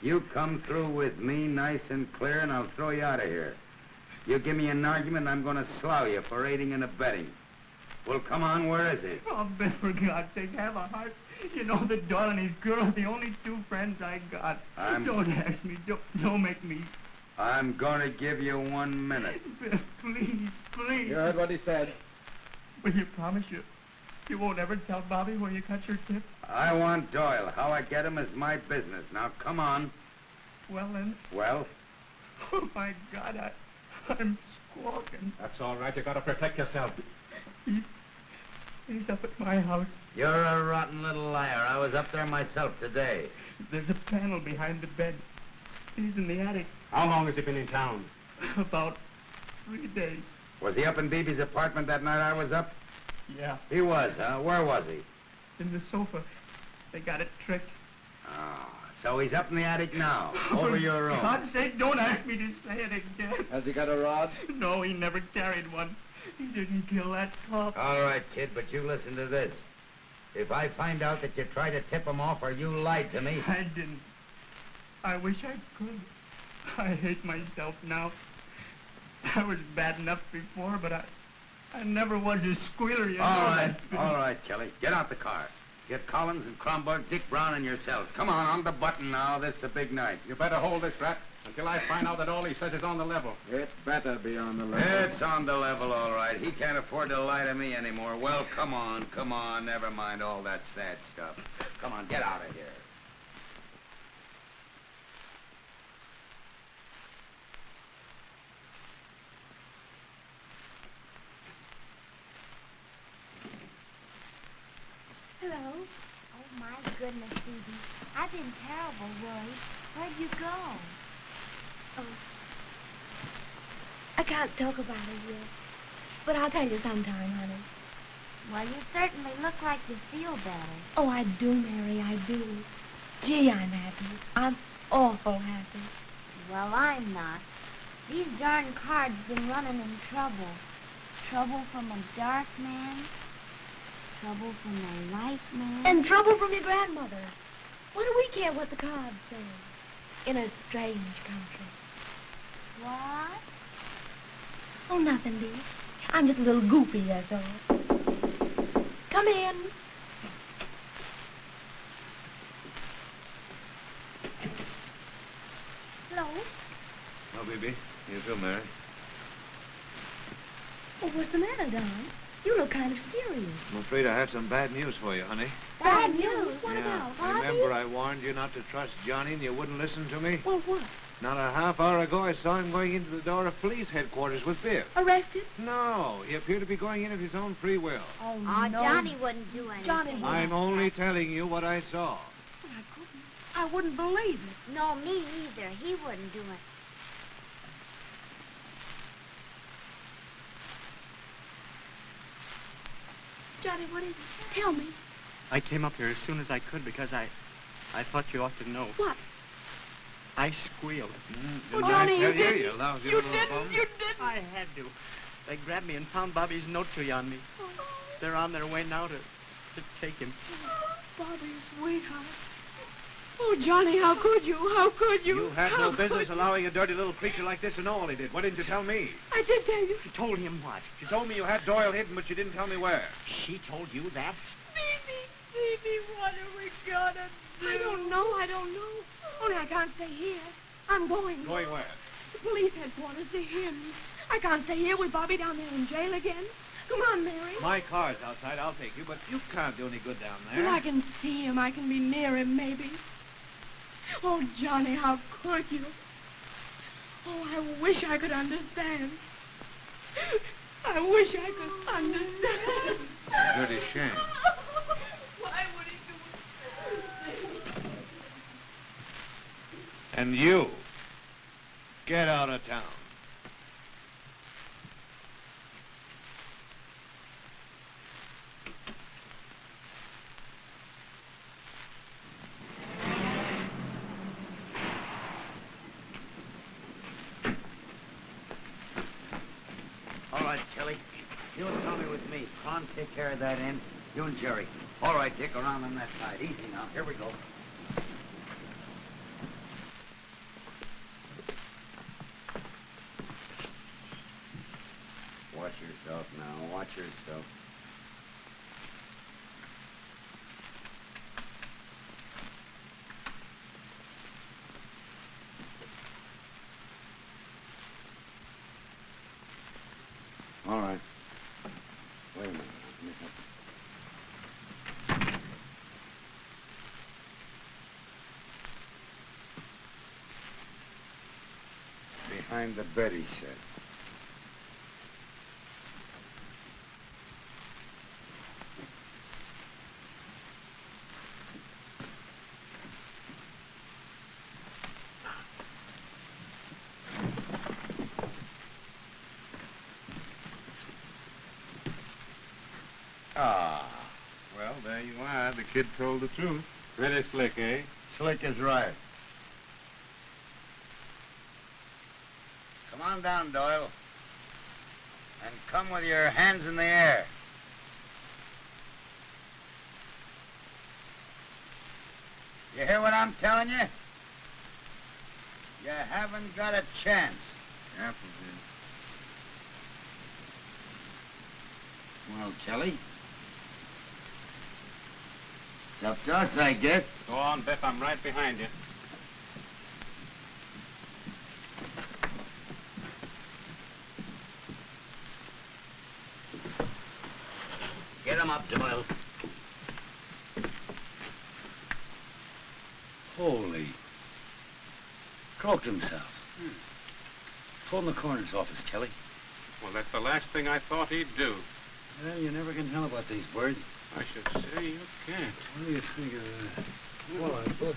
You come through with me nice and clear, and I'll throw you out of here. You give me an argument, I'm gonna slough you for aiding and abetting. Well, come on, where is he? Oh, Biff, for God's sake, have a heart. You know that Doyle and his girl are the only two friends I got. Don't ask me. Don't make me. I'm gonna give you 1 minute. Biff, please, please. You heard what he said. Will you promise you won't ever tell Bobby where you cut your tip? I want Doyle. How I get him is my business. Now, come on. Well, then. Well? Oh, my God, I'm walking. That's all right. You got to protect yourself. He's up at my house. You're a rotten little liar. I was up there myself today. There's a panel behind the bed. He's in the attic. How long has he been in town? About 3 days. Was he up in Beebe's apartment that night I was up? Yeah. He was, huh? Where was he? In the sofa. They got it tricked. Oh, so he's up in the attic now, over your room. For God's sake, don't ask me to say it again. Has he got a rod? No, he never carried one. He didn't kill that cop. All right, kid, but you listen to this. If I find out that you tried to tip him off or you lied to me... I didn't. I wish I could. I hate myself now. I was bad enough before, but I never was a squealer, you know. All right, Kelly. Get out the car. Get Collins and Cromberg, Dick Brown, and yourselves. Come on the button now. This is a big night. You better hold this rat until I find out that all he says is on the level. It better be on the level. It's on the level, all right. He can't afford to lie to me anymore. Well, come on. Never mind all that sad stuff. Come on, get out of here. Hello. Oh, my goodness, Phoebe. I've been terrible worried. Where'd you go? Oh. I can't talk about it yet. But I'll tell you sometime, honey. Well, you certainly look like you feel better. Oh, I do, Mary, I do. Gee, I'm happy. I'm awful happy. Well, I'm not. These darn cards been running in trouble. Trouble from a dark man. Trouble from a light man. And trouble from your grandmother. What do we care what the cards say? In a strange country. What? Oh, nothing, dear. I'm just a little goofy, that's all. Come in. Hello? Oh, baby. You too, Mary. Oh, what's the matter, Don? You look kind of serious. I'm afraid I have some bad news for you, honey. Bad news? What yeah. about? Bobby? Remember I warned you not to trust Johnny and you wouldn't listen to me? Well, what? Not a half hour ago, I saw him going into the door of police headquarters with Biff. Arrested? No, he appeared to be going in of his own free will. Oh, no. Johnny wouldn't do anything. Johnny wouldn't. I'm only telling you what I saw. But I couldn't. I wouldn't believe it. No, me either. He wouldn't do it. Johnny, what is it? Tell me. I came up here as soon as I could because I thought you ought to know. What? I squealed. Oh, Johnny, you didn't. You didn't. I had to. They grabbed me and found Bobby's note to you on me. Oh. They're on their way now to take him. Bobby's sweetheart. Oh, Johnny, how could you? How could you? You had no business allowing a dirty little creature like this to know all he did. Why didn't you tell me? I did tell you. You told him what? You told me you had Doyle hidden, but you didn't tell me where. She told you that? Phoebe, what are we gonna do? I don't know. Only I can't stay here. I'm going. Going where? The police headquarters to him. I can't stay here with Bobby down there in jail again. Come on, Mary. My car's outside. I'll take you, but you can't do any good down there. Well, I can see him. I can be near him, maybe. Oh, Johnny, how could you? Oh, I wish I could understand. I wish I could understand. Dirty shame. Why would he do it? And you, get out of town. All right, Kelly. You and Tommy with me. Con, take care of that end. You and Jerry. All right, Dick, around on that side. Easy now. Here we go. Watch yourself now. Watch yourself. All right. Wait a minute. Let me help you. Behind the bed, he said. kid told the truth. Pretty slick, eh? Slick is right. Come on down, Doyle. And come with your hands in the air. You hear what I'm telling you? You haven't got a chance. Appleton. Well, Kelly, it's up to us, I guess. Go on, Biff. I'm right behind you. Get him up, Doyle. Holy. Croaked himself. Phone the coroner's office, Kelly. Well, that's the last thing I thought he'd do. Well, you never can tell about these birds. I should say you can't. What do you think of that? All right, go ahead.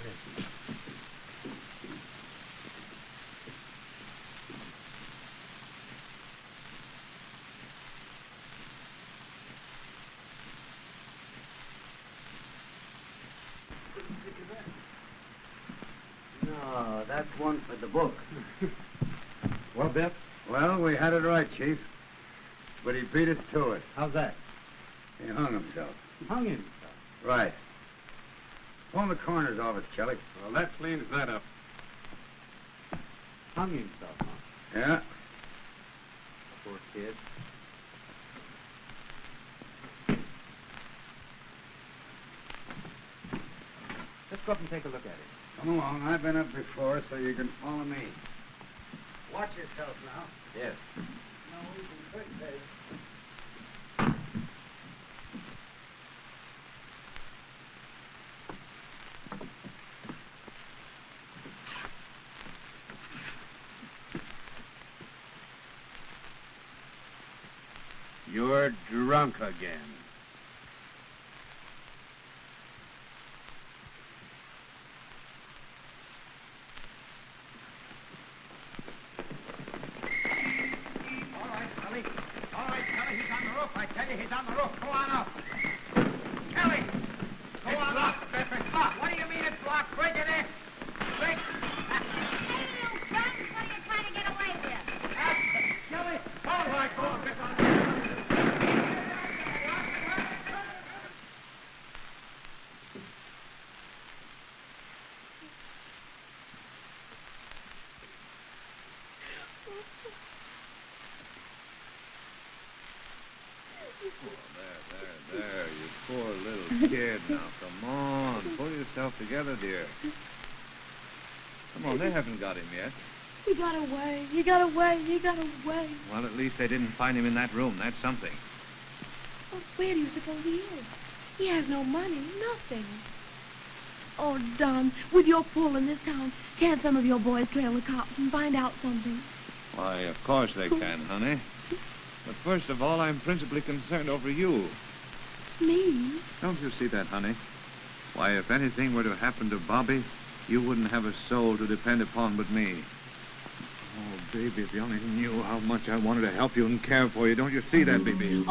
No, that's one for the book. Well, Biff, Well, we had it right, Chief. But he beat us to it. how's that? He hung himself. He hung himself. Right. Phone the coroner's office, Kelly. Well, that cleans that up. Hung himself, huh? Yeah. Poor kid. Let's go up and take a look at it. Come along. I've been up before, so you can follow me. Watch yourself now. Yes. No, we can quick this. You're drunk again. All right, Kelly. He's on the roof. I tell you, he's on the roof. Go on up. Kelly! Go on up. It's locked. What do you mean it's locked? Break it in. Break. Hey, you guns, what are you trying to get away with? Kelly! All right, go on. There, you poor little kid. Now, come on. Pull yourself together, dear. Come on, they haven't got him yet. He got away. He got away. He got away. Well, at least they didn't find him in that room. That's something. Well, where do you suppose he is? He has no money, nothing. Oh, Don, with your pull in this town, can't some of your boys trail the cops and find out something? Why, of course they can, honey. But first of all, I'm principally concerned over you. Me? Don't you see that, honey? Why, if anything were to happen to Bobby, you wouldn't have a soul to depend upon but me. Oh, baby, if you only knew how much I wanted to help you and care for you. Don't you see that, baby?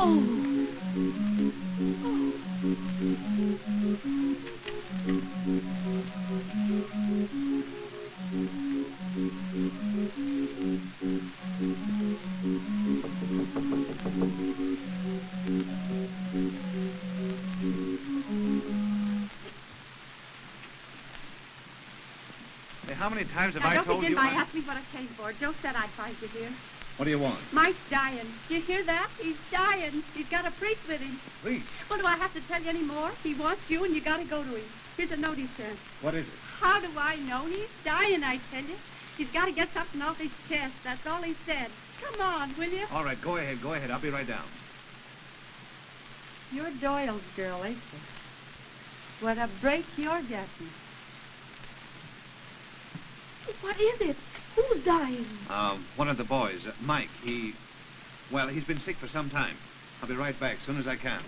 Hey, how many times have Now, I don't told begin you... by asking what I came for. Joe said I'd find you here. What do you want? Mike's dying. Do you hear that? He's dying. He's got a priest with him. Priest? Well, do I have to tell you any more? He wants you, and you got to go to him. Here's a note he sent. What is it? How do I know? He's dying, I tell you. He's got to get something off his chest. That's all he said. Come on, will you? All right, go ahead. I'll be right down. You're Doyle's girl, ain't you? What a break you're getting. What is it? Who's dying? One of the boys, Mike, he's been sick for some time. I'll be right back as soon as I can.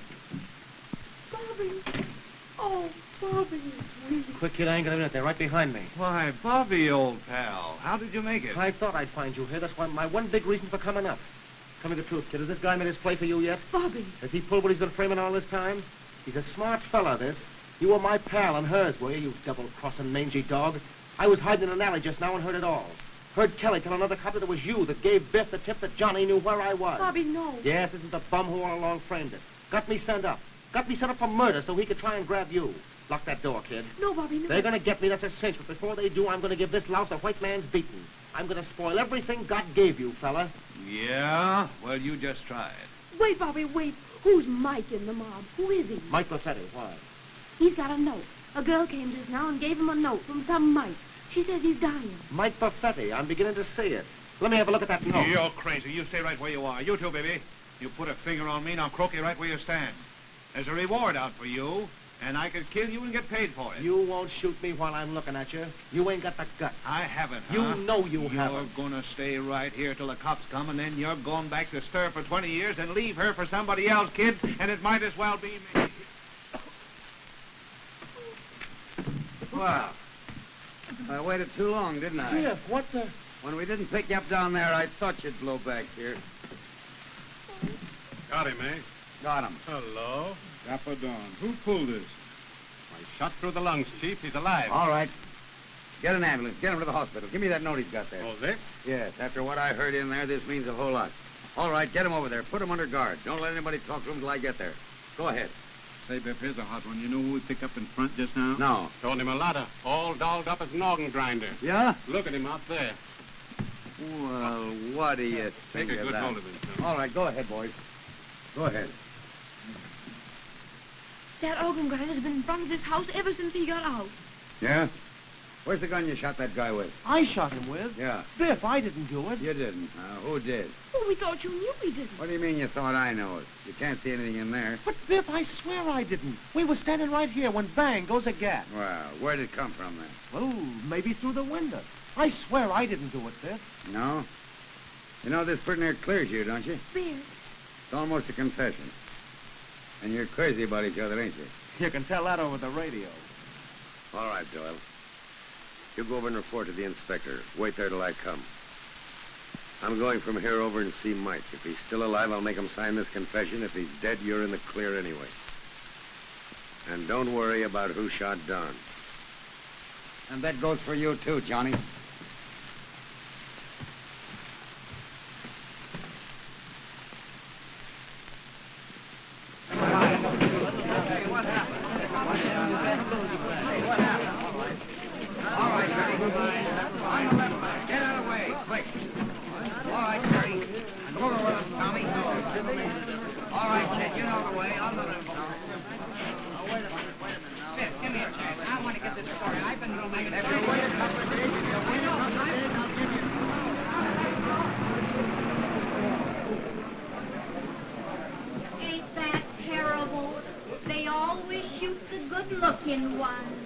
Bobby. Oh, Bobby. Quick, kid, I ain't got a minute. They're right behind me. Why, Bobby, old pal, how did you make it? I thought I'd find you here. That's why my one big reason for coming up. Tell me the truth, kid. Has this guy made his play for you yet? Bobby. Has he pulled what he's been framing all this time? He's a smart fella, this. You were my pal and hers, were you double-crossing mangy dog? I was hiding in an alley just now and heard it all. Heard Kelly tell another cop that it was you that gave Biff the tip that Johnny knew where I was. Bobby, no. Yes, this is the bum who all along framed it. Got me sent up. Got me sent up for murder so he could try and grab you. Lock that door, kid. No, Bobby, no. They're going to get me, that's a cinch. But before they do, I'm going to give this louse a white man's beating. I'm going to spoil everything God gave you, fella. Yeah? Well, you just try it. Wait, Bobby, wait. Who's Mike in the mob? Who is he? Mike Buffetti, why? He's got a note. A girl came just now and gave him a note from some Mike. She says he's dying. Mike Buffetti, I'm beginning to see it. Let me have a look at that note. You're crazy. You stay right where you are. You too, baby. You put a finger on me, and I'll croak you right where you stand. There's a reward out for you, and I could kill you and get paid for it. You won't shoot me while I'm looking at you. You ain't got the gut. I haven't, huh? You know you haven't. You're gonna stay right here till the cops come, and then you're going back to stir for 20 years and leave her for somebody else, kid, and it might as well be me. Well, I waited too long, didn't I? Biff, what the... When we didn't pick you up down there, I thought you'd blow back here. Got him, eh? Got him. Hello. Dapper Dawn. Who pulled this? I shot through the lungs, Chief. He's alive. All right. Get an ambulance. Get him to the hospital. Give me that note he's got there. Oh, this? Yes. After what I heard in there, this means a whole lot. All right. Get him over there. Put him under guard. Don't let anybody talk to him till I get there. Go ahead. Say, Biff, here's a hot one. You know who we picked up in front just now? No. Told him a lot of all dolled up as an organ grinder. Yeah? Look at him out there. Well, what do you think Take a of good that? hold of him, son. All right. Go ahead, boys. Go ahead. That organ grinder's been in front of this house ever since he got out. Yeah? Where's the gun you shot that guy with? I shot him with? Yeah. Biff, I didn't do it. You didn't. Who did? Well, we thought you knew we didn't. What do you mean you thought I know it? You can't see anything in there. But, Biff, I swear I didn't. We were standing right here when bang goes a gat. Well, where did it come from then? Oh, maybe through the window. I swear I didn't do it, Biff. No? You know, this pretty near clears you, don't you? Biff. It's almost a confession. And you're crazy about each other, ain't you? You can tell that over the radio. All right, Doyle. You go over and report to the inspector. Wait there till I come. I'm going from here over and see Mike. If he's still alive, I'll make him sign this confession. If he's dead, you're in the clear anyway. And don't worry about who shot Don. And that goes for you, too, Johnny. Ain't that terrible? They always shoot the good-looking ones.